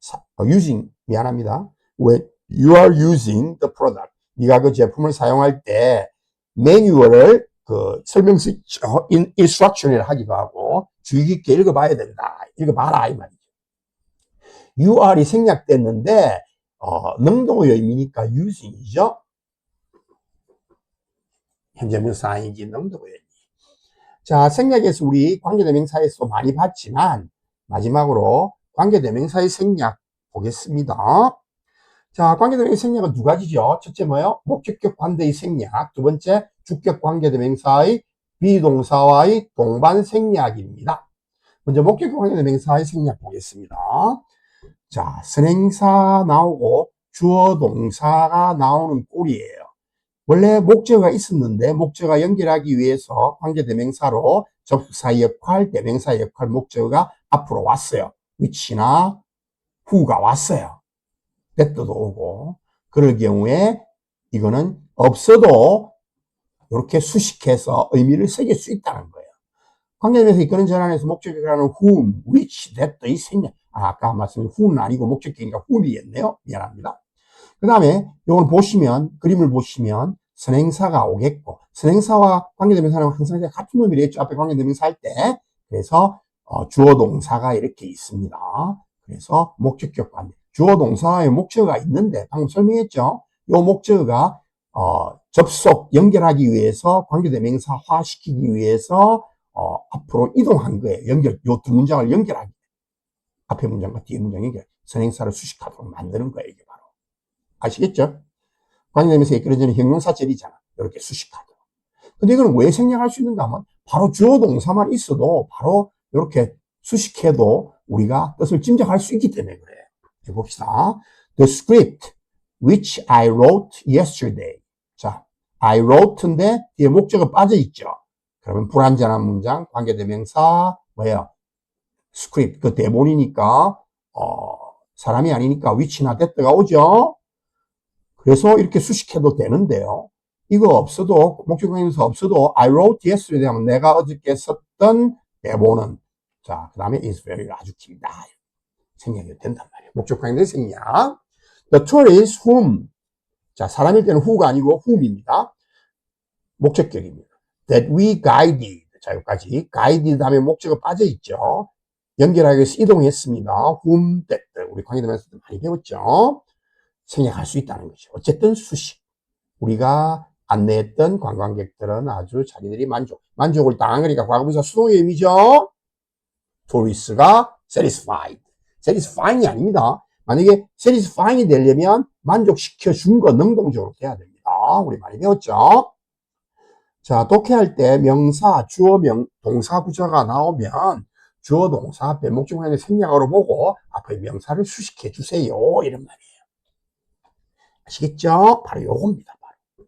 미안합니다. When you are using the product 네가 그 제품을 사용할 때 매뉴얼을 그 설명서 instruction을 하기도 하고 주의 깊게 읽어봐야 된다. 읽어봐라 이 말이죠. UR이 생략됐는데 능동의 의미니까 using이죠. 현재분사인지 능동의 의미. 자, 생략에서 우리 관계대명사에서 많이 봤지만 마지막으로 관계대명사의 생략 보겠습니다. 자, 관계대명사의 생략은 두 가지죠. 첫째 뭐예요? 목적격 관대의 생략. 두 번째 주격 관계대명사의 비동사와의 동반 생략입니다. 먼저 목적격 관계대명사의 생략 보겠습니다. 자, 선행사 나오고 주어 동사가 나오는 꼴이에요. 원래 목적어가 있었는데 목적어가 연결하기 위해서 관계대명사로 접속사 역할, 대명사 역할 목적어가 앞으로 왔어요. which나 who가 왔어요. that도 오고. 그럴 경우에 이거는 없어도 이렇게 수식해서 의미를 새길 수 있다는 거예요. 관계대명사 이끄는 전환에서 목적격이라는 whom, which, that의 생략. 아까 말씀드린 who는 아니고 목적격이니까 whom이겠네요. 미안합니다. 그 다음에 이걸 보시면, 그림을 보시면 선행사가 오겠고, 선행사와 관계대명사는 항상 같은 의미를 했죠. 앞에 관계대명사 할 때. 그래서 주어 동사가 이렇게 있습니다. 그래서 목적격 관계. 주어 동사의 목적어가 있는데 방금 설명했죠. 이 목적어가 접속, 연결하기 위해서 관계대명사화 시키기 위해서 앞으로 이동한 거예요. 요 두 문장을 연결하기. 앞에 문장과 뒤에 문장 연결. 선행사를 수식하도록 만드는 거예요. 이게 바로. 아시겠죠? 관계대명사에 이끌어지는 형용사절이잖아. 이렇게 수식하도록. 근데 이거는 왜 생략할 수 있는가 하면 바로 주어 동사만 있어도 바로 이렇게 수식해도 우리가 뜻을 짐작할 수 있기 때문에 그래요. 해봅시다. The script which I wrote yesterday. 자, I wrote인데 뒤에 목적어 빠져 있죠. 그러면 불완전한 문장, 관계대명사 뭐예요? script 그 대본이니까 사람이 아니니까 which나 that가 오죠. 그래서 이렇게 수식해도 되는데요. 이거 없어도 목적어에서 없어도 I wrote yesterday 하면 내가 어저께 썼던 대본은 자, 그 다음에 is very 아주 길다. 생략이 된단 말이에요. 목적관계 생략. The tourist whom. 자, 사람일 때는 who가 아니고 whom입니다. 목적격입니다. That we guided. 자, 여기까지. guided 다음에 목적어 빠져있죠. 연결하기 위해서 이동했습니다. whom, that. 우리 관계되면서 많이 배웠죠. 생략할 수 있다는 거죠. 어쨌든 수식. 우리가 안내했던 관광객들은 아주 자기들이 만족을 당한 거니까 과거분사 수동의 의미죠. tourist가 satisfied. satisfying이 아닙니다. 만약에 satisfying이 되려면 만족시켜 준 거 능동적으로 돼야 됩니다. 우리 많이 배웠죠? 자, 독해할 때 명사, 주어, 동사 구조가 나오면 주어, 동사 앞에 목적어의 생략어로 보고 앞에 명사를 수식해 주세요. 이런 말이에요. 아시겠죠? 바로 요겁니다. 바로.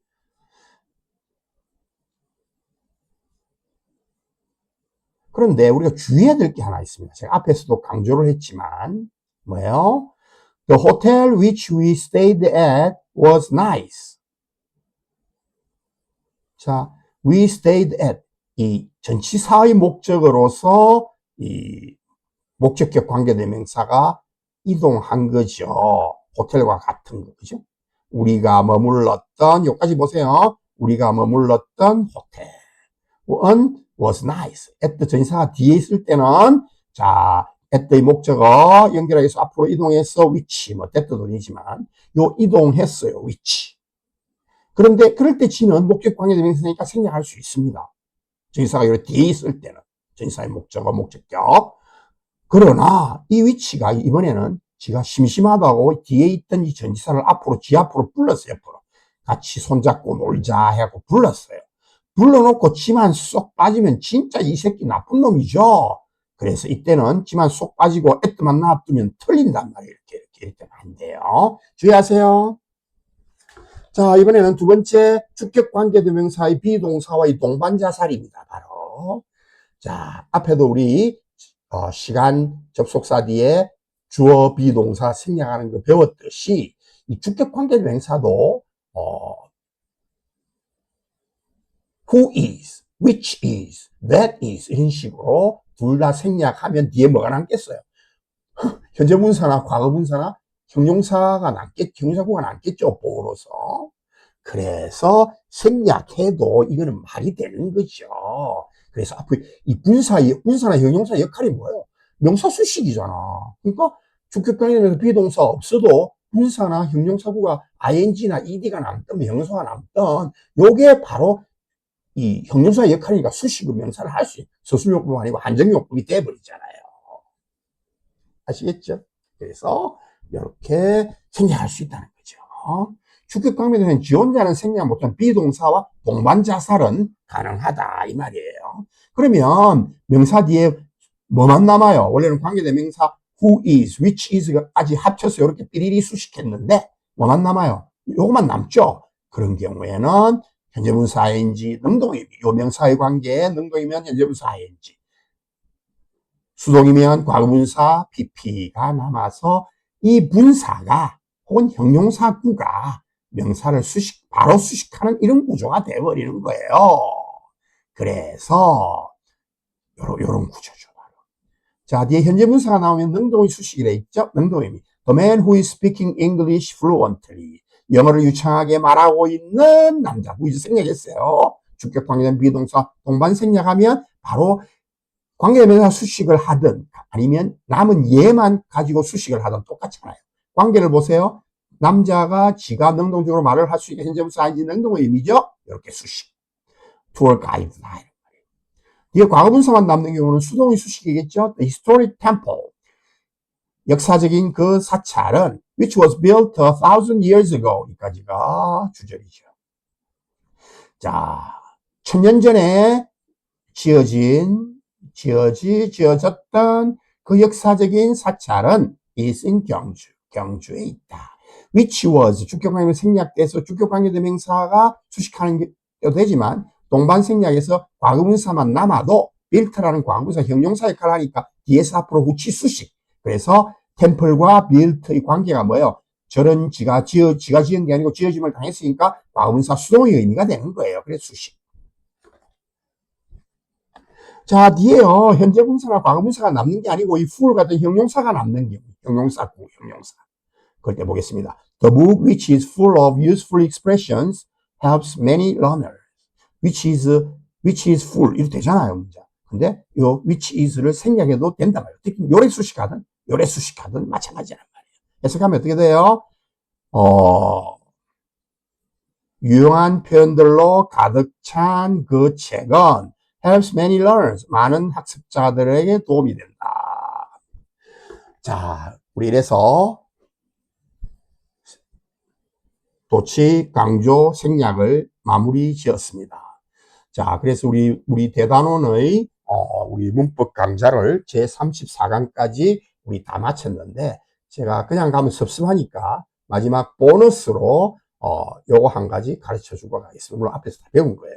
그런데 우리가 주의해야 될 게 하나 있습니다. 제가 앞에서도 강조를 했지만 뭐예요? The hotel which we stayed at was nice. 자, we stayed at 이 전치사의 목적어로서 이 목적격 관계대명사가 이동한 거죠. 호텔과 같은 거, 그죠? 우리가 머물렀던, 여기까지 보세요. 우리가 머물렀던 호텔은 was nice. at 전치사가 뒤에 있을 때는 자, at의 목적어 연결하기 위해서 앞으로 이동해서 which, 뭐 that도 돈이지만 요 이동했어요, which. 그런데 그럴 때 지는 목적 관계대명사니까 생략할 수 있습니다. 전치사가 요 뒤에 있을 때는 전치사의 목적어, 목적격. 그러나 이 위치가 이번에는 지가 심심하다고 뒤에 있던 이 전치사를 앞으로 지 앞으로 불렀어요. 옆으로. 같이 손잡고 놀자 해갖고 불렀어요. 불러놓고 지만 쏙 빠지면 진짜 이 새끼 나쁜 놈이죠. 그래서 이때는 지만 쏙 빠지고 애트만 놔두면 틀린단 말이에요. 이렇게 되면 안 돼요. 주의하세요. 자, 이번에는 두 번째 주격관계대명사의 비동사와의 동반자살입니다. 바로. 자, 앞에도 우리 시간 접속사 뒤에 주어 비동사 생략하는 거 배웠듯이 이 주격관계대명사도 who is, which is, that is 이런 식으로 둘 다 생략하면 뒤에 뭐가 남겠어요? 현재 분사나 과거 분사나 형용사가 형용사구가 남겠죠, 보어로서. 그래서 생략해도 이거는 말이 되는 거죠. 그래서 앞으로 이 분사나 형용사 역할이 뭐예요? 명사 수식이잖아. 그러니까 주격관계에서 비동사 없어도 분사나 형용사구가 ing나 ed가 남든 명사가 남든 요게 바로 이 형용사의 역할이니까 수식의 명사를 할 수 있는 서술용법이 아니고 한정용법이 돼버리잖아요. 아시겠죠? 그래서 이렇게 생략할 수 있다는 거죠. 주격관계에서는 지 혼자는 생략 못한 비동사와 동반자살은 가능하다 이 말이에요. 그러면 명사 뒤에 뭐만 남아요? 원래는 관계대명사 who is, which is가 아직 합쳐서 이렇게 삐리리 수식했는데 뭐만 남아요? 요것만 남죠? 그런 경우에는 현재분사 ing, 능동의미, 요 명사의 관계에 능동이면 현재분사 ing, 수동이면 과거분사 pp가 남아서 이 분사가 혹은 형용사구가 명사를 바로 수식하는 이런 구조가 되어버리는 거예요. 그래서 요런 구조죠. 자, 뒤에 현재분사가 나오면 능동의 수식이 돼 있죠? 능동의미. The man who is speaking English fluently. 영어를 유창하게 말하고 있는 남자. 이제 생략했어요. 주격 관계된 비동사 동반 생략하면 바로 관계대명사 수식을 하든 아니면 남은 얘만 가지고 수식을 하든 똑같잖아요. 관계를 보세요. 남자가 지가 능동적으로 말을 할 수 있게 현재분사 아닌지 능동의 의미죠? 이렇게 수식. tour guide. 뒤에 과거분사만 남는 경우는 수동의 수식이겠죠? The historic temple. 역사적인 그 사찰은 which was built 1,000 years ago. 여기까지가 주절이죠. 자, 1000년 전에 지어졌던 그 역사적인 사찰은 is in 경주에 있다. which was 주격관계 생략돼서 주격관계대명사가 수식하는 게 되지만 동반 생략에서 과거분사만 남아도 built라는 과거분사 형용사 역할을 하니까 뒤에서 앞으로 후치 수식. 그래서 템플과 built의 관계가 뭐예요? 저런 지가 지은 게 아니고 지어짐을 당했으니까 과거분사 수동의 의미가 되는 거예요. 그래서 수식. 자, 뒤에요. 현재 분사나 과거 분사가 남는 게 아니고 이 full 같은 형용사가 남는 경우. 형용사. 그럴 때 보겠습니다. The book which is full of useful expressions helps many learners. which is full. 이렇게 되잖아요, 문제. 근데 요 which is를 생략해도 된단 말이에요. 특히 요래 수식하든 마찬가지란 말이에요. 해석하면 어떻게 돼요? 유용한 표현들로 가득 찬 그 책은 helps many learners. 많은 학습자들에게 도움이 된다. 자, 우리 이래서 도치, 강조, 생략을 마무리 지었습니다. 자, 그래서 우리 대단원의 우리 문법 강좌를 제34강까지 우리 다 마쳤는데 제가 그냥 가면 섭섭하니까 마지막 보너스로 요거 한 가지 가르쳐 주고 가겠습니다. 물론 앞에서 다 배운 거예요.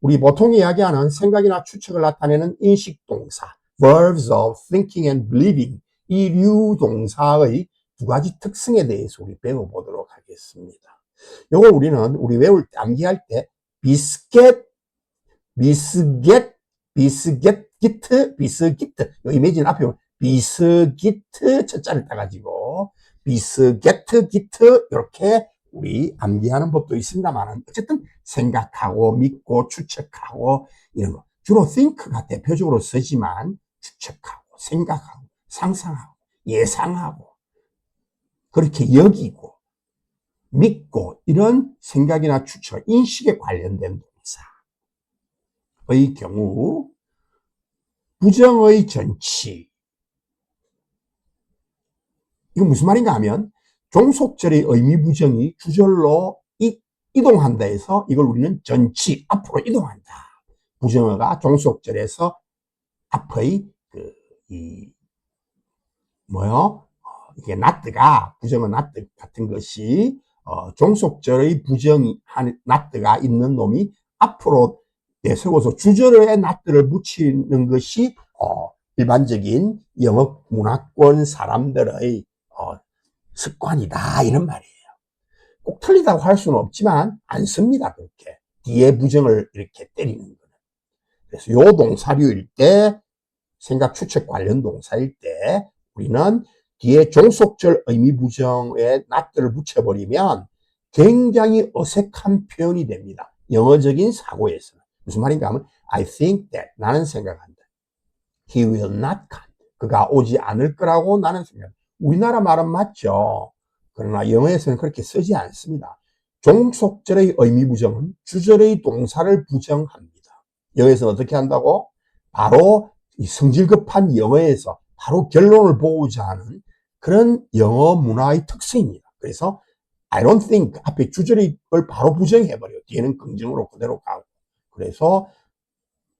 우리 보통 이야기하는 생각이나 추측을 나타내는 인식동사, verbs of thinking and believing, 이 류동사의 두 가지 특성에 대해서 우리 배워보도록 하겠습니다. 요거 우리 외울 때, 암기할 때, 비스켓, 요 이미지는 앞에 비스기트 첫자를 따가지고, 비스게트, 기트, 이렇게 우리 암기하는 법도 있습니다만 어쨌든 생각하고 믿고 추측하고 이런 거 주로 think가 대표적으로 쓰지만 추측하고 생각하고, 상상하고, 예상하고, 그렇게 여기고, 믿고, 이런 생각이나 추측, 인식에 관련된 동사의 경우, 부정의 전치. 이거 무슨 말인가 하면, 종속절의 의미 부정이 주절로 이동한다 해서 이걸 우리는 전치, 앞으로 이동한다. 부정어가 종속절에서 앞의 이게 not가, 부정어 not 같은 것이, 종속절의 부정이, not가 있는 놈이 앞으로 내세워서 주절에 not를 붙이는 것이, 일반적인 영어 문화권 사람들의, 습관이다. 이런 말이에요. 꼭 틀리다고 할 수는 없지만, 안 씁니다. 그렇게. 뒤에 부정을 이렇게 때리는 거는. 그래서 요 동사류일 때, 생각 추측 관련 동사일 때, 우리는 뒤에 종속절 의미 부정에 not를 붙여버리면 굉장히 어색한 표현이 됩니다. 영어적인 사고에서는. 무슨 말인가 하면, I think that, 나는 생각한다. He will not come. 그가 오지 않을 거라고 나는 생각한다. 우리나라 말은 맞죠. 그러나 영어에서는 그렇게 쓰지 않습니다. 종속절의 의미 부정은 주절의 동사를 부정합니다. 영어에서는 어떻게 한다고? 바로 이 성질급한 영어에서 바로 결론을 보고자 하는 그런 영어 문화의 특성입니다. 그래서 I don't think 앞에 주절의 걸 바로 부정해버려요. 뒤에는 긍정으로 그대로 가고. 그래서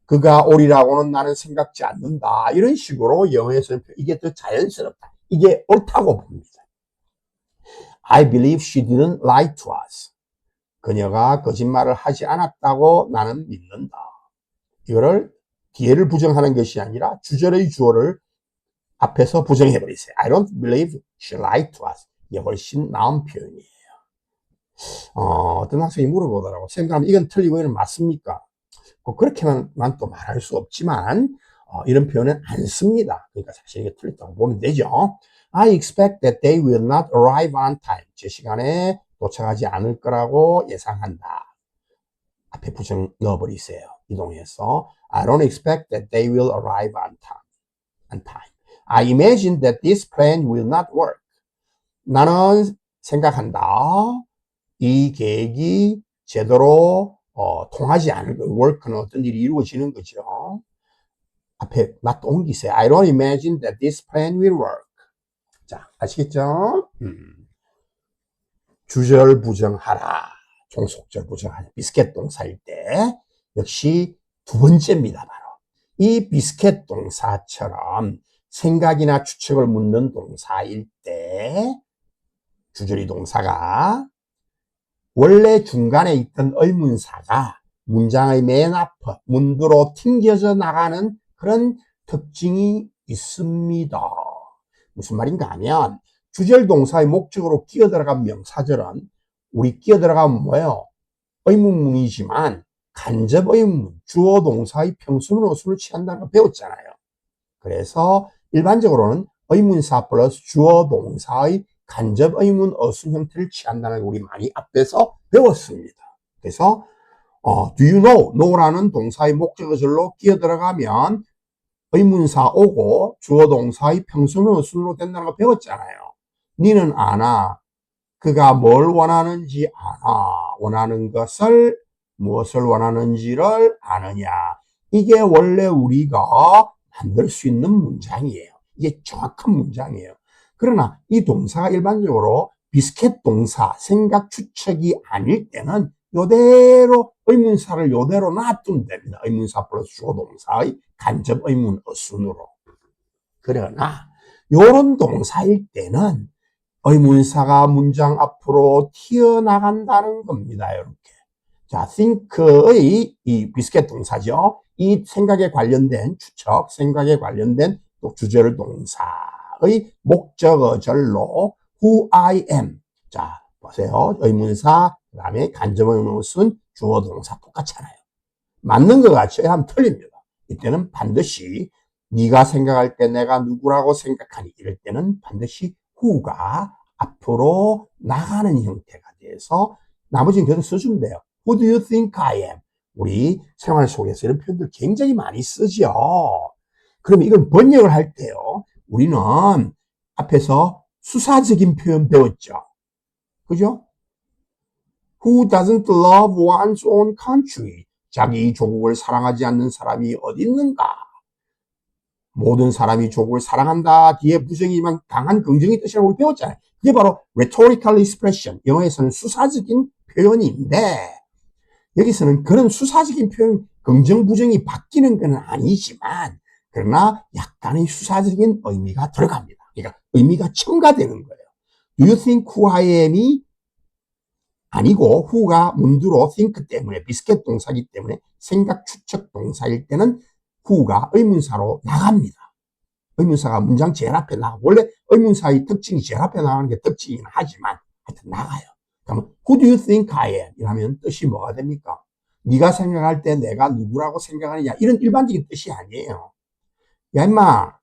그가 오리라고는 나는 생각지 않는다. 이런 식으로 영어에서는 이게 더 자연스럽다. 이게 옳다고 봅니다. I believe she didn't lie to us. 그녀가 거짓말을 하지 않았다고 나는 믿는다. 이거를 뒤에를 부정하는 것이 아니라 주절의 주어를 앞에서 부정해버리세요. I don't believe she lied to us. 이게 훨씬 나은 표현이에요. 어떤 학생이 물어보더라고. 선생님, 이건 틀리고 이건 맞습니까? 그렇게만 또 말할 수 없지만, 이런 표현은 안 씁니다. 그러니까 사실 이게 틀렸다고 보면 되죠. I expect that they will not arrive on time. 제 시간에 도착하지 않을 거라고 예상한다. 앞에 부정 넣어버리세요. 이동해서 I don't expect that they will arrive on time. I imagine that this plan will not work. 나는 생각한다. 이 계획이 제대로 통하지 않을 거. work는 어떤 일이 이루어지는 거죠. 앞에 not 옮기세요. I don't imagine that this plan will work. 자, 아시겠죠? 주절 부정하라. 종속절 부정하라. 비스켓 동사일 때 역시 두 번째입니다. 바로 이 비스켓 동사처럼 생각이나 추측을 묻는 동사일 때 주절이 동사가 원래 중간에 있던 의문사가 문장의 맨 앞 문두로 튕겨져 나가는 그런 특징이 있습니다. 무슨 말인가 하면 주절 동사의 목적으로 끼어들어간 명사절은 우리 끼어들어가면 뭐예요? 의문문이지만 간접 의문문, 주어 동사의 평수문 어순을 취한다는 걸 배웠잖아요. 그래서 일반적으로는 의문사 플러스 주어 동사의 간접 의문 어순 형태를 취한다는 걸 우리 많이 앞에서 배웠습니다. 그래서 do you know? know라는 동사의 목적어절로 끼어들어가면 의문사 오고 주어 동사의 평수문 어순으로 된다는 걸 배웠잖아요. 니는 아나? 그가 뭘 원하는지 아나? 원하는 것을 무엇을 원하는지를 아느냐? 이게 원래 우리가 만들 수 있는 문장이에요. 이게 정확한 문장이에요. 그러나 이 동사가 일반적으로 비스켓 동사, 생각 추측이 아닐 때는 요대로 의문사를 요대로 놔두면 됩니다. 의문사 플러스 주어 동사의 간접 의문 어순으로. 그러나 요런 동사일 때는 의문사가 문장 앞으로 튀어나간다는 겁니다. 이렇게. 자, think의 이 비스켓 동사죠. 이 생각에 관련된 추측, 생각에 관련된 또 주절 동사의 목적어절로 who I am. 자, 보세요. 의문사, 그 다음에 간접 의문은 주어 동사 똑같잖아요. 맞는 것 같이 하면 틀립니다. 이때는 반드시 네가 생각할 때 내가 누구라고 생각하니 이럴 때는 반드시 who가 앞으로 나가는 형태가 돼서 나머지는 그대로 써주면 돼요. Who do you think I am? 우리 생활 속에서 이런 표현들 굉장히 많이 쓰죠. 그러면 이건 번역을 할 때요. 우리는 앞에서 수사적인 표현 배웠죠. 그죠? Who doesn't love one's own country? 자기 조국을 사랑하지 않는 사람이 어디 있는가? 모든 사람이 조국을 사랑한다. 뒤에 부정이지만 강한 긍정의 뜻이라고 우리 배웠잖아요. 그게 바로 rhetorical expression. 영어에서는 수사적인 표현인데 여기서는 그런 수사적인 표현, 긍정, 부정이 바뀌는 건 아니지만 그러나 약간의 수사적인 의미가 들어갑니다. 그러니까 의미가 첨가되는 거예요. Do you think who I am이 아니고 who가 문두로 think 때문에 비스켓 동사이기 때문에 생각 추측 동사일 때는 who가 의문사로 나갑니다. 의문사가 문장 제일 앞에 나가고 원래 의문사의 특징이 제일 앞에 나가는 게 특징이긴 하지만 하여튼 나가요. 그러면 who do you think I am? 이라면 뜻이 뭐가 됩니까? 네가 생각할 때 내가 누구라고 생각하느냐 이런 일반적인 뜻이 아니에요. 야 임마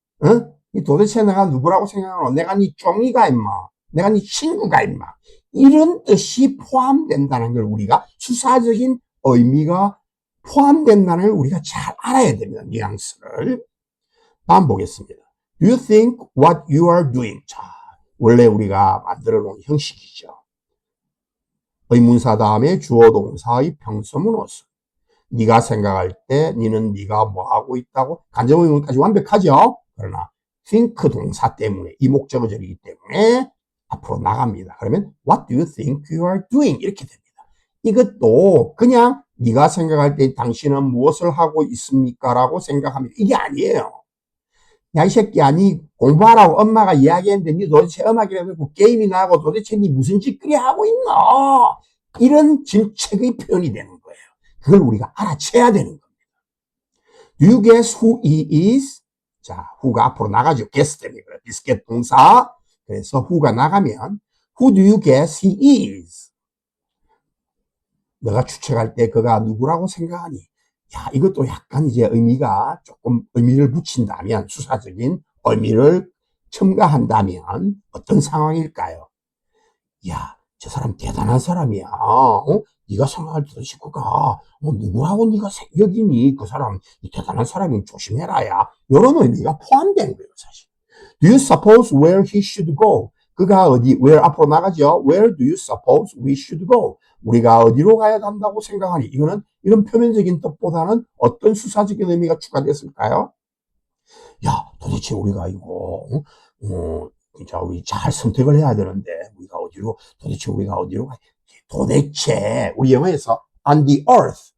도대체 내가 누구라고 생각하노? 내가 네 쫑이가 임마. 내가 네 친구가 임마. 이런 뜻이 포함된다는 걸 우리가 수사적인 의미가 포함된다는 걸 우리가 잘 알아야 됩니다. 뉘앙스를. 다음 보겠습니다. Do you think what you are doing? 자, 원래 우리가 만들어 놓은 형식이죠. 의문사 다음에 주어 동사의 평서문어순. 네가 생각할 때 너는 네가 뭐 하고 있다고 간접의문까지 완벽하죠. 그러나 think 동사 때문에 이 목적어절이기 때문에 앞으로 나갑니다. 그러면 what do you think you are doing? 이렇게 됩니다. 이것도 그냥 네가 생각할 때 당신은 무엇을 하고 있습니까? 라고 생각합니다. 이게 아니에요. 야, 이 새끼야, 니 공부하라고 엄마가 이야기했는데 니 도대체 음악이라고 게임이나 하고 도대체 니 무슨 짓거리 하고 있노? 이런 질책의 표현이 되는 거예요. 그걸 우리가 알아채야 되는 겁니다. Do you guess who he is? 자, who가 앞으로 나가죠. guess 때문에 그래. 비스켓 동사. 그래서 who가 나가면 who do you guess he is? 너가 추측할 때 그가 누구라고 생각하니? 야, 이것도 약간 이제 의미가 조금 의미를 붙인다면 수사적인 의미를 첨가한다면 어떤 상황일까요? 야, 저 사람 대단한 사람이야. 네가 생각할 때 식구가 누구하고 네가 여기니 그 사람 대단한 사람이면 조심해라야. 이런 의미가 포함된 거예요, 사실. Do you suppose where he should go? 그가 어디 where 앞으로 나가죠. Where do you suppose we should go? 우리가 어디로 가야 한다고 생각하니? 이거는 이런 표면적인 뜻보다는 어떤 수사적인 의미가 추가됐을까요? 야, 도대체 우리가 이거 진짜 우리 잘 선택을 해야 되는데 도대체 우리가 어디로 가? 도대체 우리 영어에서 on the earth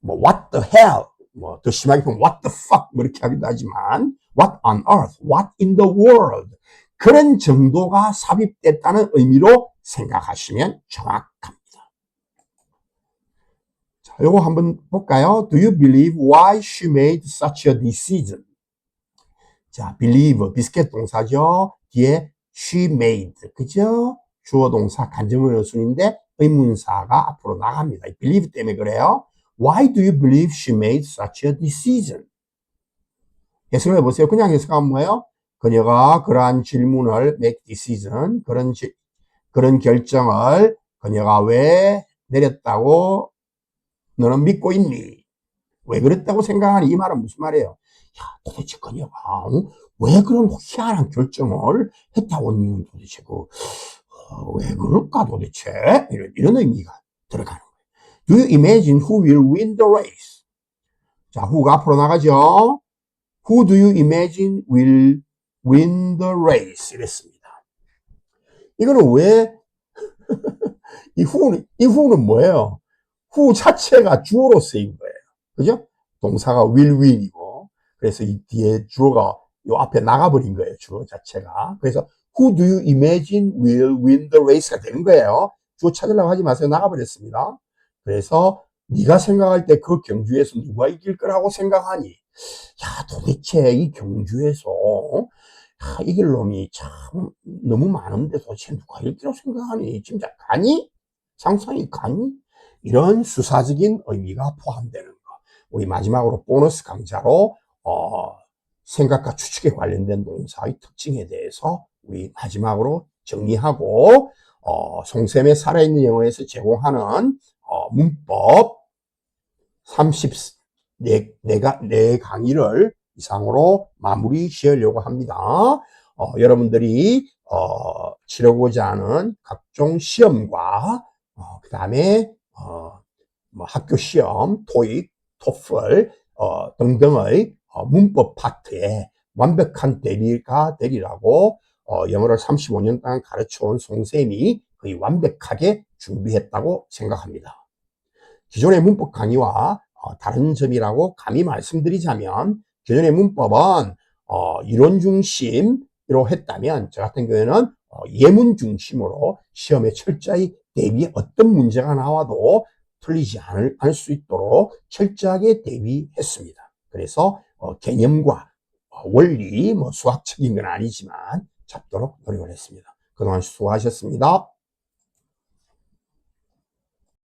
뭐 what the hell 뭐 더 심하게 보면 what the fuck 뭐 이렇게 하기도 하지만 what on earth, what in the world 그런 정도가 삽입됐다는 의미로 생각하시면 정확합니다. 자, 요거 한번 볼까요? Do you believe why she made such a decision? 자, believe, 비스켓 동사죠. 뒤에 she made, 그죠? 주어 동사 간접의문순인데 의문사가 앞으로 나갑니다. believe 때문에 그래요. Why do you believe she made such a decision? 해석을 해보세요. 그냥 해석하면 뭐예요? 그녀가 그러한 질문을 make decision, 그런 결정을 그녀가 왜 내렸다고 너는 믿고 있니? 왜 그랬다고 생각하니? 이 말은 무슨 말이에요? 야, 도대체 그녀가 왜 그런 희한한 결정을 했다고 니는 도대체 왜 그럴까 도대체? 이런 의미가 들어가는 거예요. Do you imagine who will win the race? 자, who가 앞으로 나가죠. Who do you imagine will win the race? 이랬습니다. 이거는 왜, 이 who는 뭐예요? who 자체가 주어로 쓰인 거예요. 그죠? 동사가 will win이고, 그래서 이 뒤에 주어가 요 앞에 나가버린 거예요. 주어 자체가. 그래서 who do you imagine will win the race가 되는 거예요. 주어 찾으려고 하지 마세요. 나가버렸습니다. 그래서 네가 생각할 때 그 경주에서 누가 이길 거라고 생각하니? 야, 도대체 이 경주에서 이길 놈이 참 너무 많은데 도대체 누가 이길 거라고 생각하니? 진짜 가니? 상상이 가니? 이런 수사적인 의미가 포함되는 거. 우리 마지막으로 보너스 강좌로 생각과 추측에 관련된 동사의 특징에 대해서 우리 마지막으로 정리하고 송쌤의 살아있는 영어에서 제공하는 문법 34 강의를 이상으로 마무리 지으려고 합니다. 여러분들이 치르고자 하는 각종 시험과 그 다음에 뭐 학교 시험, 토익, 토플 등등의 문법 파트에 완벽한 대비가 되리라고 영어를 35년 동안 가르쳐온 송쌤이 거의 완벽하게 준비했다고 생각합니다. 기존의 문법 강의와 다른 점이라고 감히 말씀드리자면, 기존의 문법은 이론 중심으로 했다면, 저 같은 경우에는 예문 중심으로 시험에 철저히 대비, 어떤 문제가 나와도 틀리지 않을 수 있도록 철저하게 대비했습니다. 그래서 개념과 원리, 뭐 수학적인 건 아니지만 잡도록 노력을 했습니다. 그동안 수고하셨습니다.